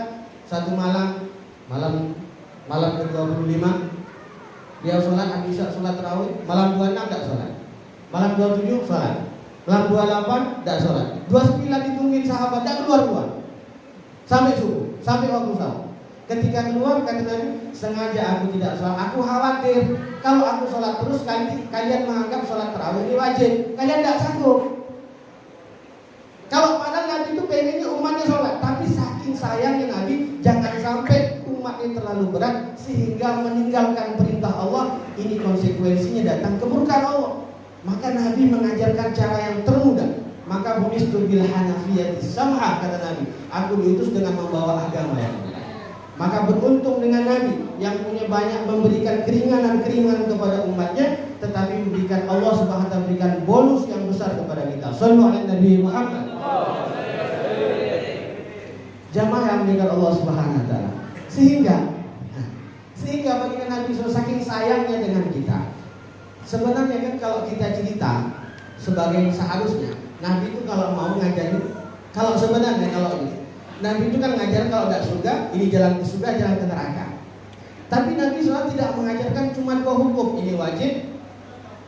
satu malam ke-25, beliau sholat habis sholat tarawih. Malam 26 tidak sholat, malam 27 sholat, malam 28 tidak sholat, 29 ditungguin sahabat, tidak keluar sampai subuh, sampai waktu sahur. Ketika keluar kata Nabi, sengaja aku tidak sholat. Aku khawatir kalau aku sholat terus kalian menganggap sholat tarawih ini wajib. Kalian tidak sanggup. Kalau padahal Nabi itu pengennya umatnya sholat, tapi saking sayangnya Nabi, jangan sampai umatnya terlalu berat sehingga meninggalkan perintah Allah. Ini konsekuensinya datang kemurkaan Allah. Maka Nabi mengajarkan cara yang termudah. Maka bu'istu bil hanafiyati sam'ah, kata Nabi, aku diutus dengan membawa agama yang benar. Maka beruntung dengan Nabi yang punya banyak memberikan keringanan-keringanan kepada umatnya, tetapi memberikan Allah Subhanahu wa taala berikan bonus yang besar kepada kita. Shallallahu alaihi Nabi Muhammad. Jamaah yang dimuliakan Allah Subhanahu wa taala. Sehingga baginda Nabi saking sayangnya dengan kita. Sebenarnya kan kalau kita cerita sebagai seharusnya Nabi itu kalau mau ngajarin, kalau sebenarnya kalau ini Nabi itu kan ngajar kalau tidak surga, ini jalan ke surga, jalan ke neraka. Tapi Nabi SAW tidak mengajarkan cuma dua hukum, ini wajib,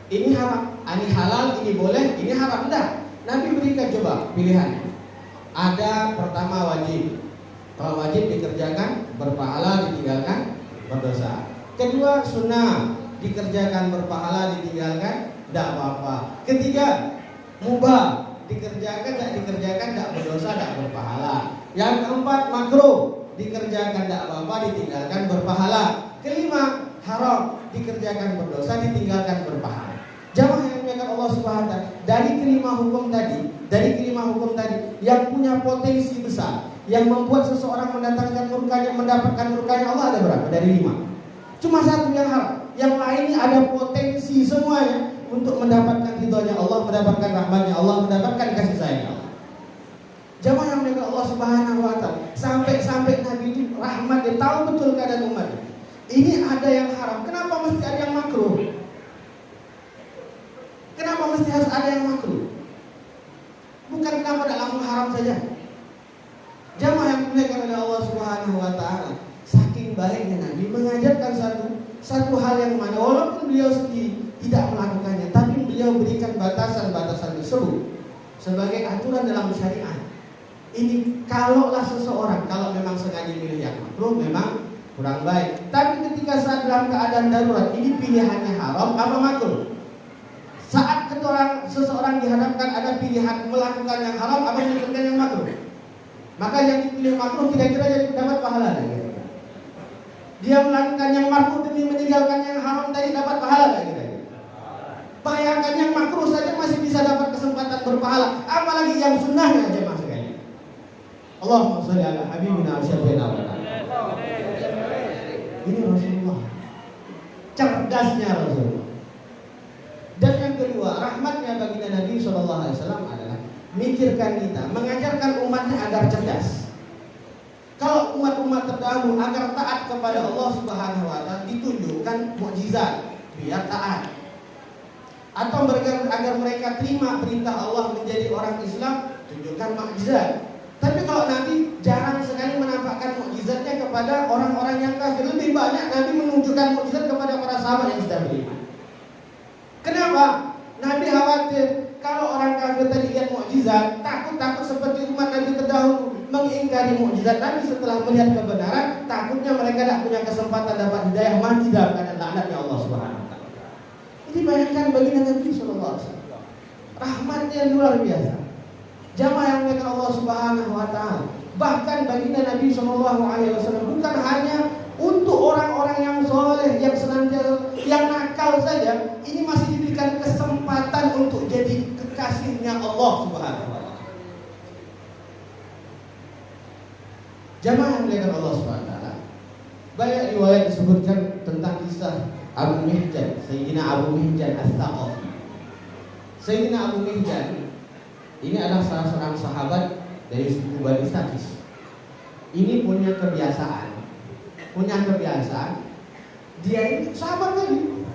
ini haram, ini halal, ini boleh, ini haram. Tidak. Nabi berikan coba pilihan. Ada pertama wajib. Kalau wajib dikerjakan berpahala, ditinggalkan berdosa. Kedua sunnah, dikerjakan berpahala, ditinggalkan tidak apa-apa. Ketiga mubah, dikerjakan tidak berdosa, tidak berpahala. Yang keempat makruh, dikerjakan tidak apa-apa, ditinggalkan berpahala. Kelima haram, dikerjakan berdosa, ditinggalkan berpahala. Jamaah yang dimuliakan Allah Subhanahu wa taala, dari kelima hukum tadi yang punya potensi besar, yang membuat seseorang mendapatkan murkanya Allah ada berapa? Dari 5. Cuma satu yang haram, yang lainnya ada potensi semuanya untuk mendapatkan ridhonya Allah, mendapatkan rahmatnya Allah, mendapatkan kasih sayang Allah. Jamaah yang dimuliakan Allah Subhanahu wa taala, sampai Nabi itu rahmat, dia tahu betul keadaan umatnya. Ini ada yang haram, kenapa mesti ada yang makruh? Kenapa mesti harus ada yang makruh? Bukan kenapa tidak langsung haram saja? Jamaah yang dimuliakan oleh Allah Subhanahu wa taala, saking baiknya Nabi mengajarkan satu hal yang mana walaupun beliau sendiri tidak melakukannya, tapi beliau berikan batasan-batasan tersebut sebagai aturan dalam syariat. Ini kalaulah seseorang kalau memang sengaja milih yang makruh memang kurang baik. Tapi ketika saat dalam keadaan darurat, ini pilihannya haram apa makruh? Saat seseorang dihadapkan ada pilihan melakukan yang haram apa melakukan yang makruh, maka yang dipilih makruh kira-kira jadi dapat pahala. Dia melakukan yang makruh demi meninggalkan yang haram tadi dapat pahala kira-kira. Bayangkan yang makruh saja masih bisa dapat kesempatan berpahala, apalagi yang sunnahnya jemaah sekalian. Allahumma sholli ala habibina syafiina wa ta'ala. Ini Rasulullah, cerdasnya Rasulullah. Dan yang kedua, rahmatnya baginda Nabi SAW adalah mikirkan kita, mengajarkan umatnya agar cerdas. Kalau umat-umat selalu agar taat kepada Allah Subhanahu wa taala ditunjukkan mukjizat biar taat. Atau agar mereka terima perintah Allah menjadi orang Islam, tunjukkan mukjizat. Tapi kalau Nabi jarang sekali menampakkan mukjizatnya kepada orang-orang yang kafir. Lebih banyak Nabi menunjukkan mukjizat kepada para sahabat yang sudah beriman. Kenapa? Nabi khawatir kalau orang kafir tadi lihat mukjizat, takut seperti umat Nabi terdahulu mengingkari mukjizat Nabi setelah melihat kebenaran, takutnya mereka tidak punya kesempatan dapat hidayah, mati dalam keadaan laknatnya Allah Subhanahu wa taala. Jadi bayangkan baginda Nabi sallallahu alaihi wasallam, rahmatnya luar biasa. Jamaah yang dimuliakan Allah Subhanahu wa taala. Bahkan baginda Nabi sallallahu alaihi wasallam bukan hanya untuk orang-orang yang soleh, yang senantiasa, yang nakal saja, ini masih diberikan kesempatan untuk jadi kekasihnya Allah Subhanahu wa taala. Jamaah yang dimuliakan Allah Subhanahu wa taala. Banyak riwayat disebutkan tentang kisah Abu Mihjan, Sayyidina Abu Mihjan As-Saqafi. Sayyidina Abu Mihjan ini adalah salah seorang sahabat dari suku Bani Saqif. Ini punya kebiasaan dia ini sahabat lagi,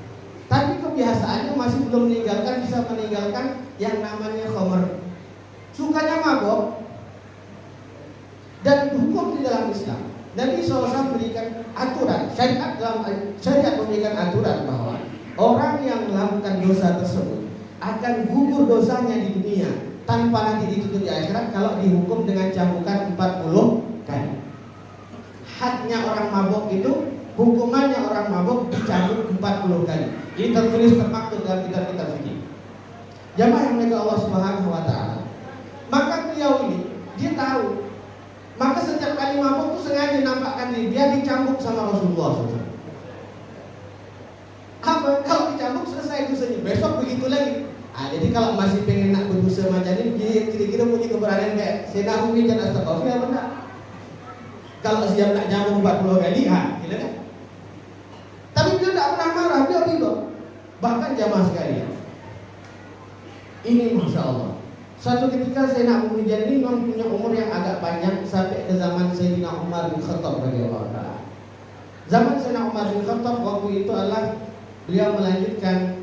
tapi kebiasaannya masih belum bisa meninggalkan yang namanya khamr. Sukanya mabok. Dan hukum di dalam Islam, Nabi SAW memberikan aturan, syariat memberikan aturan bahwa orang yang melakukan dosa tersebut akan gugur dosanya di dunia tanpa nanti dituntut di akhirat kalau dihukum dengan cambukan 40 kali. Hadnya orang mabok itu, hukumannya orang mabok dicambuk 40 kali. Ini tertulis termaktub dalam kitab-kitab fikih. Jamaah yang dimuliakan Allah Subhanahu wa taala. Maka beliau ini dia tahu. Maka setiap kali mabuk itu sengaja nampakkan diri dia dicambuk sama Rasulullah SAW. Apa? Kalau dicambuk selesai dosanya, besok begitu lagi. Jadi kalau masih pengen nak berdosa macam ini, kira-kira punya keberanian kayak Sayyidina Abu Mihjan As-Saqafi apa enggak? Kalau siap nak jambuk 40 kali, gila kan? Tapi dia tidak pernah marah, dia ridho. Bahkan jamaah sekalian, ini Masya Allah. Suatu ketika Sayyidina Abu Mihjan ini punya umur yang agak panjang sampai ke zaman Sayyidina Umar bin Khattab radhiyallahu ta'ala. Zaman Sayyidina Umar bin Khattab waktu itu adalah beliau melanjutkan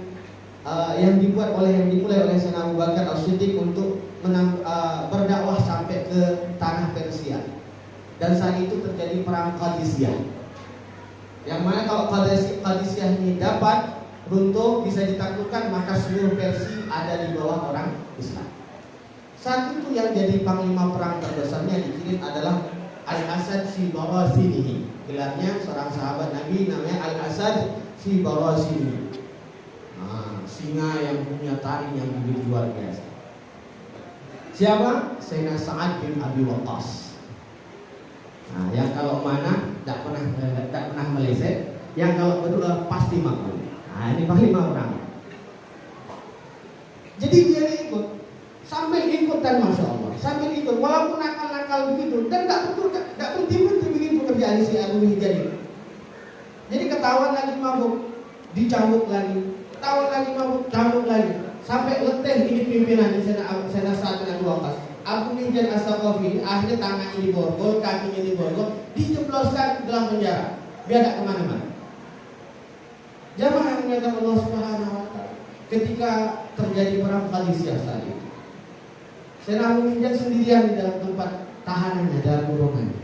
yang dimulai oleh Sayyidina Abu Bakar As-Siddiq untuk berdakwah sampai ke tanah Persia. Dan saat itu terjadi perang Qadisiyah. Yang mana kalau Qadisiyah ini dapat runtuh, bisa ditaklukkan, maka seluruh Persia ada di bawah orang Islam. Saat itu yang jadi panglima perang terbesarnya dikirim adalah Al-Asad fi Barasinihi. Gelarnya seorang sahabat Nabi namanya Al-Asad fi Barasinihi. Singa yang punya taring yang begitu luar biasa. Siapa? Sayyidina Sa'ad bin Abi Waqqas. Yang kalau mana tak pernah meleset, yang kalau betul pasti makmur. Ini panglima perang. Jadi dia ikut, sambil ikut dan Masya Allah, sambil ikut, walaupun nakal-nakal begitu, dan tak berhenti begitu kerjaan si Abu Mihjan ini. Jadi ketahuan lagi mabuk, dicambuk lagi, ketahuan lagi mabuk, cambuk lagi, sampai letih ini pimpinan Sayyidina Sa'ad bin Abi Waqqas. Abu Mihjan As-Saqafi akhirnya tangannya diborgol, kakinya diborgol, dijebloskan dalam penjara biar tak kemana-mana. Jamaah yang dimuliakan Allah Subhanahu wa taala, ketika terjadi perang Qadisiyah saat itu, Sayyidina Abu Mihjan sendirian di dalam tempat tahanannya, dalam kurungannya.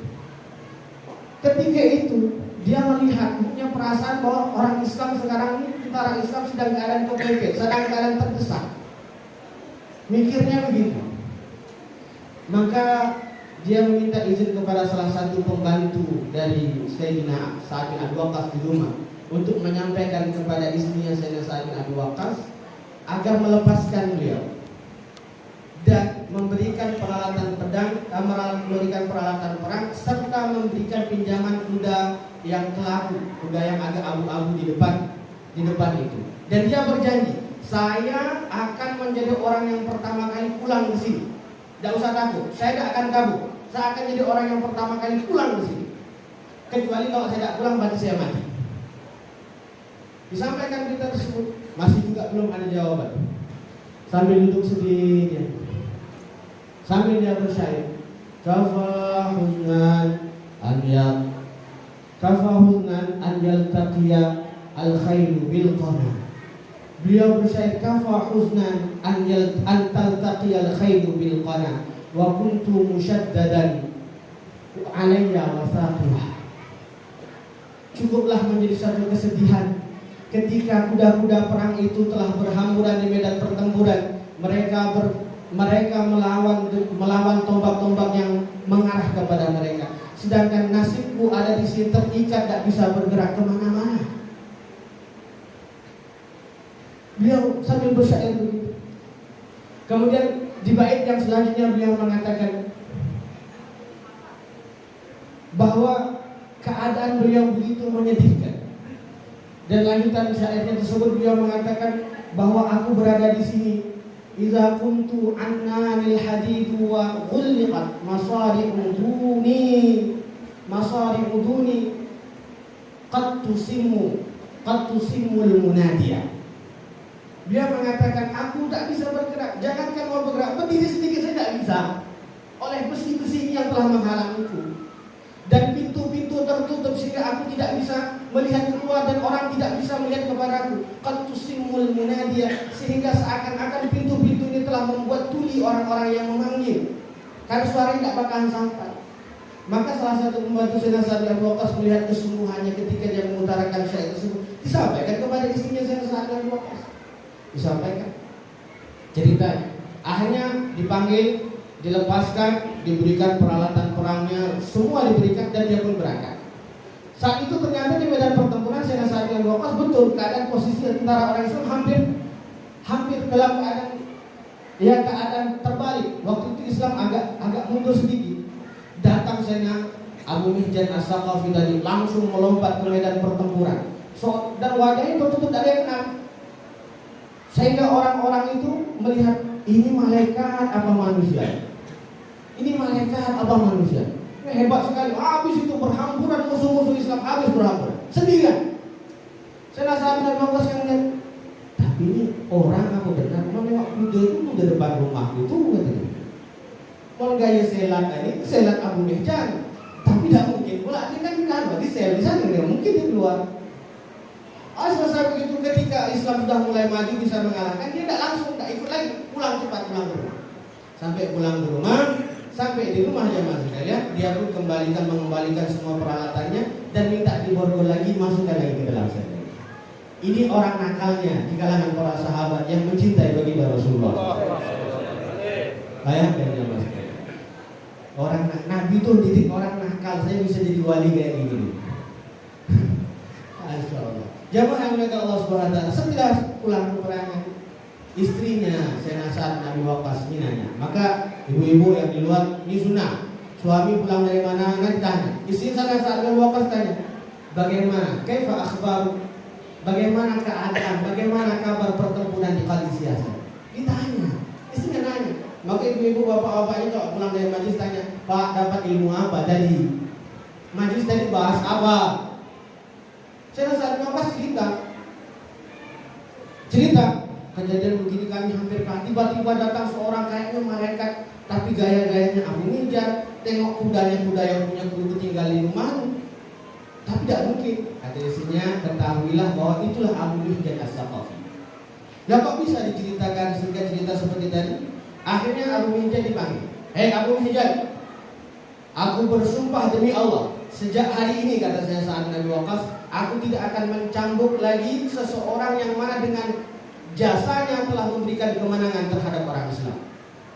Ketika itu dia melihat, punya perasaan bahwa orang Islam sekarang ini, tentara Islam sedang keadaan kepepet, sedang keadaan terdesak. Mikirnya begitu. Maka dia meminta izin kepada salah satu pembantu dari Sayyidina Sa'ad bin Abi Waqqas di rumah untuk menyampaikan kepada istrinya Sayyidina Sa'ad bin Abi Waqqas agar melepaskan beliau dan memberikan peralatan pedang, memberikan peralatan perang, serta memberikan pinjaman kuda yang kelabu, kuda yang agak abu-abu di depan itu. Dan dia berjanji, saya akan menjadi orang yang pertama kali pulang ke sini. Tidak usah takut, saya tidak akan kabur. Saya akan jadi orang yang pertama kali pulang ke sini. Kecuali kalau saya tidak pulang, berarti saya mati. Disampaikan berita tersebut, masih juga belum ada jawaban. Sambil duduk sedih dia, sambil dia bersyair, kafa huznan an kafa huznan an yaltaqiya al-khairu bil qana. Beliau bersyair kafa huznan an taltaqiya al-khairu bil qana wa kuntu musyaddadan alayya wasaqiyah. Cukuplah menjadi satu kesedihan ketika kuda-kuda perang itu telah berhamburan di medan pertempuran. Mereka melawan tombak-tombak yang mengarah kepada mereka. Sedangkan nasibku ada di sini terikat, tak bisa bergerak kemana-mana. Beliau sambil bersyair begitu. Kemudian di bait yang selanjutnya beliau mengatakan bahwa keadaan beliau begitu menyedihkan. Dan lanjutan syairnya tersebut beliau mengatakan bahwa aku berada di sini. Iza kuntu annanil hadidu wa ghulliqat masari'u duni qad tusimul munadiya. Dia mengatakan aku tak bisa bergerak, jangankan mau bergerak, berdiri sedikit saya tak bisa oleh besi-besi yang telah menghalangiku. Dan pintu-pintu tertutup sehingga aku tidak bisa melihat keluar dan orang tidak bisa melihat kepadaku. Qad tusimul munadiya, sehingga seakan-akan pintu-pintu ini telah membuat tuli orang-orang yang memanggil. Karena suara tidak bakalan sampai. Maka salah satu pembantu Sayyidina Sa'ad bin Abi Waqqas melihat kesungguhannya ketika dia mengutarakan syair tersebut, disampaikan kepada istrinya Sayyidina Sa'ad bin Abi Waqqas. Disampaikan ceritanya. Akhirnya dipanggil, dilepaskan, diberikan peralatan perangnya, semua diberikan dan dia pun berangkat. Saat itu ternyata di medan pertempuran Sayyidina Sa'ad bin Abi Waqqas betul keadaan posisi tentara orang Islam hampir dalam keadaan terbalik. Waktu itu Islam agak mundur sedikit. Datang Sayyidina Abu Mihjan As-Saqafi tadi langsung melompat ke medan pertempuran. Dan wajahnya tertutup dari yang kenal. Sehingga orang-orang itu melihat ini malaikat apa manusia? Ini malaikat apa manusia? Ini hebat sekali. Habis itu berhamburan musuh-musuh Islam, habis berhamburan sendirian. Saya Sa'ad bin Abi Waqqas yang lihat, tapi ini orang apa benar? Menengok kuda itu di depan rumah itu katanya. Mau gaya selat ini, selat Abu Mihjan. Tapi tidak mungkin pula dia kan bagi sel di sana, tidak mungkin dia keluar. Selesai begitu ketika Islam sudah mulai maju bisa mengalahkan, dia tidak langsung, tidak ikut lagi, pulang cepat pulang ke rumah. Sampai pulang ke rumah, sampai di rumah jamaah sekalian, dia pun mengembalikan semua peralatannya dan minta diborgol lagi, masukkan lagi ke dalam sel. Ini orang nakalnya di kalangan para sahabat yang mencintai baginda Rasulullah. Bayangkan jamaah sekalian. Orang Nabi itu didik orang nakal, saya bisa jadi wali kayak gini. Insyaallah. Jamaah yang dimuliakan Allah Subhanahu wa taala, setelah pulang ke perangan, istrinya Sayyidina Sa'ad bin Abi Waqqas nanya, maka ibu-ibu yang di luar ini sunnah. Suami pulang dari mana nanti tanya. Istri Sayyidina Sa'ad bin Abi Waqqas tanya, bagaimana? Kaifa akhbar? Bagaimana keadaan? Bagaimana kabar pertempuran di Qadisiyah? Ditanya. Istrinya nanya. Maka ibu-ibu bapak-bapaknya kalau pulang dari majlis tanya, Pak dapat ilmu apa tadi? Majlis tadi bahas apa? Saya Sa'ad bin Abi Waqqas cerita kejadian begini kami hampir kalah. Tiba-tiba datang seorang kayaknya malaikat, tapi gaya-gayanya Abu Mihjan. Tengok kudanya, kuda yang punya guru tinggal di rumah. Tapi tidak mungkin. Kata istrinya, ketahuilah bahwa itulah Abu Mihjan As-Saqafi. Nah kok bisa diceritakan sehingga cerita seperti tadi? Akhirnya Abu Mihjan dipanggil. Hei Abu Mihjan, aku bersumpah demi Allah, sejak hari ini kata saya Sa'ad bin Abi Waqqas, aku tidak akan mencambuk lagi seseorang yang mana dengan jasanya telah memberikan kemenangan terhadap orang Islam.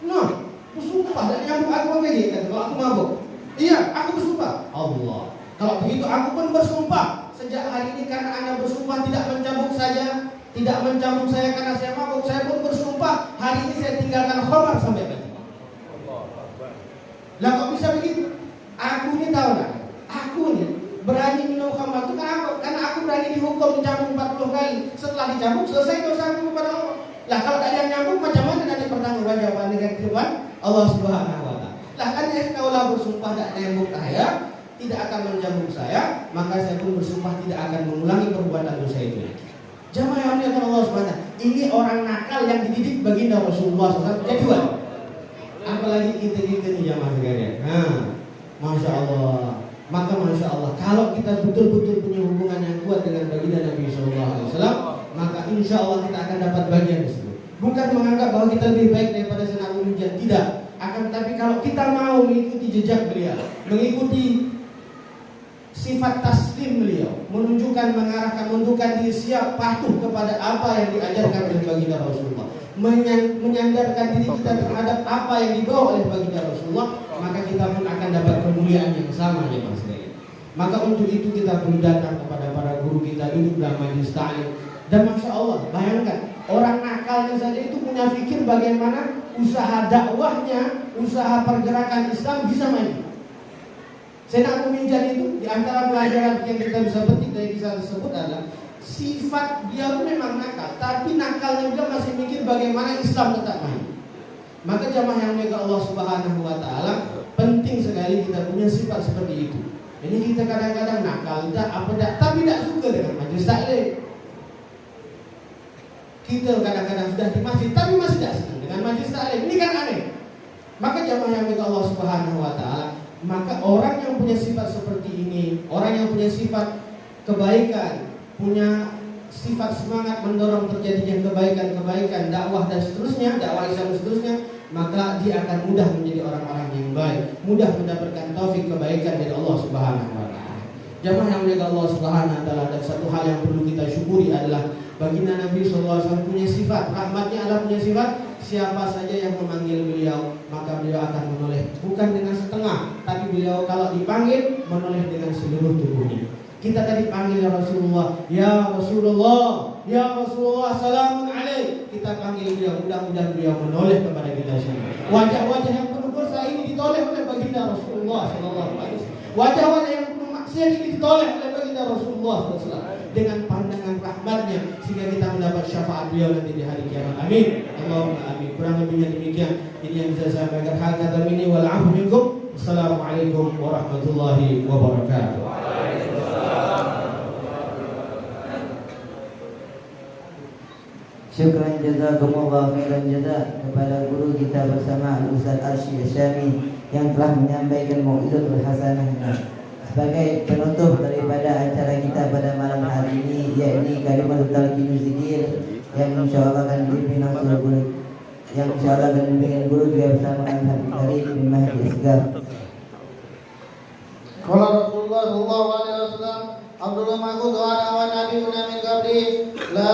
Nah, bersumpah dan nyambuk aku lagi kata, kalau aku mabuk. Iya, aku bersumpah. Allah. Kalau begitu aku pun bersumpah sejak hari ini karena Anda bersumpah tidak mencambuk saya, tidak mencambuk saya karena saya mabuk. Saya pun bersumpah hari ini saya tinggalkan khamar sampai mati. Lah kok bisa begitu? Aku ini tahu tak? Aku ini berani minum khamar itu karena aku berani dihukum dicambuk 40 kali. Setelah dicambuk selesai dosaku kepada Allah. Lah kalau tak ada yang nyambuk macam mana nanti pertanggungjawaban dengan Tuhan Allah Subhanahu wa taala. Lah kan kaulah bersumpah tak nyambuk saya, tidak akan mencambuk saya, maka saya pun bersumpah tidak akan mengulangi perbuatan dosa itu lagi. Jamaah yang dimuliakan Allah Subhanahu wa taala, ini orang nakal yang dididik baginda Rasulullah SAW. Kedua, apalagi kita nih jamaah sekalian. Nah, masya Allah. Maka Masya Allah, kalau kita betul-betul punya hubungan yang kuat dengan baginda Nabi SAW, maka insya Allah kita akan dapat bagian di situ. Bukan menganggap bahwa kita lebih baik daripada Sayyidina Abu Hujjah, tidak. Akan tapi kalau kita mau mengikuti jejak beliau, mengikuti sifat taslim beliau, menunjukkan diri siap patuh kepada apa yang diajarkan oleh baginda Rasulullah, menyandarkan diri kita terhadap apa yang dibawa oleh baginda Rasulullah, maka kita pun akan dapat kemuliaan yang sama ya Mas. Maka untuk itu kita perlu datang kepada para guru kita, duduk dalam majelis ta'lim. Dan Masya Allah, bayangkan orang nakalnya saja itu punya pikir bagaimana usaha dakwahnya, usaha pergerakan Islam bisa maju. Saya nak meminjam itu di antara pelajaran yang kita bisa petik dari kisah tersebut adalah sifat dia itu memang nakal, tapi nakalnya dia masih mikir bagaimana Islam tetap maju. Maka jamaah yang mega Allah Subhanahu wa taala, penting sekali kita punya sifat seperti itu. Jadi kita kadang-kadang nakal tapi tidak suka dengan majelis taklim. Kita kadang-kadang sudah di masjid tapi masih tidak senang dengan majelis taklim. Ini kan aneh. Maka jamaah yang mega Allah Subhanahu wa taala, maka orang yang punya sifat seperti ini, orang yang punya sifat kebaikan, punya sifat semangat mendorong terjadinya kebaikan, dakwah dan seterusnya, dakwah Islam dan seterusnya, maka dia akan mudah menjadi orang-orang yang baik, mudah mendapatkan taufik kebaikan dari Allah Subhanahu wa taala. Jamaah yang mulia Allah Subhanahu wa taala, dan satu hal yang perlu kita syukuri adalah baginda Nabi SAW punya sifat, rahmatnya adalah punya sifat, siapa saja yang memanggil beliau, maka beliau akan menoleh, bukan dengan setengah, tapi beliau kalau dipanggil menoleh dengan seluruh tubuhnya. Kita tadi panggil ya Rasulullah, ya Rasulullah, ya Rasulullah, salamun alaik. Kita panggil beliau, mudah-mudahan beliau menoleh kepada kita semua. Wajah-wajah yang penuh dosa ini ditoleh oleh baginda Rasulullah SAW. Wajah-wajah yang penuh maksiat ini ditoleh oleh baginda Rasulullah SAW dengan pandangan rahmatnya, sehingga kita mendapat syafaat beliau nanti di hari kiamat. Amin. Allahumma amin. Kurang lebihnya demikian. Ini yang bisa saya sampaikan. Hakadha minni wal afu minkum. Assalamualaikum warahmatullahi wabarakatuh. Syukran jazakumullah khairan jaza kepada guru kita bersama Al-Ustaz Arsyid Syami yang telah menyampaikan mau'izatul hasanahnya. Sebagai penutup daripada acara kita pada malam hari ini, yakni kalimat talqinuz zikir yang insyaallah akan dipimpin guru juga bersama Al-Habib Karim bin Mahdi Asgar. Qala Rasulullah sallallahu alaihi wasallam, Abdullah ma'qud wa ana wa nabiyuna min qabli, la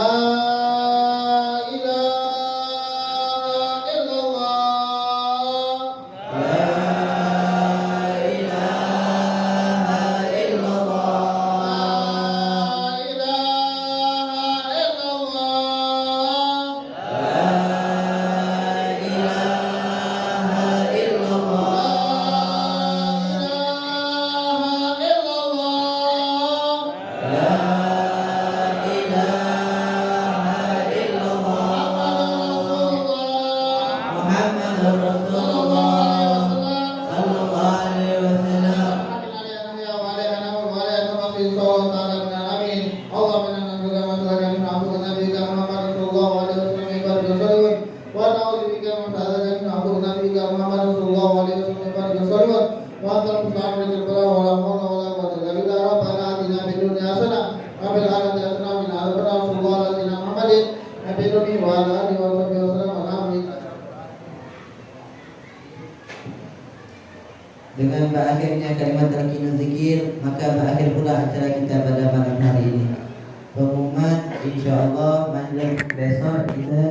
Dengan berakhirnya kalimat talqinuz zikir, maka berakhir pula acara kita pada malam hari ini. Pengumuman insyaallah malam besok kita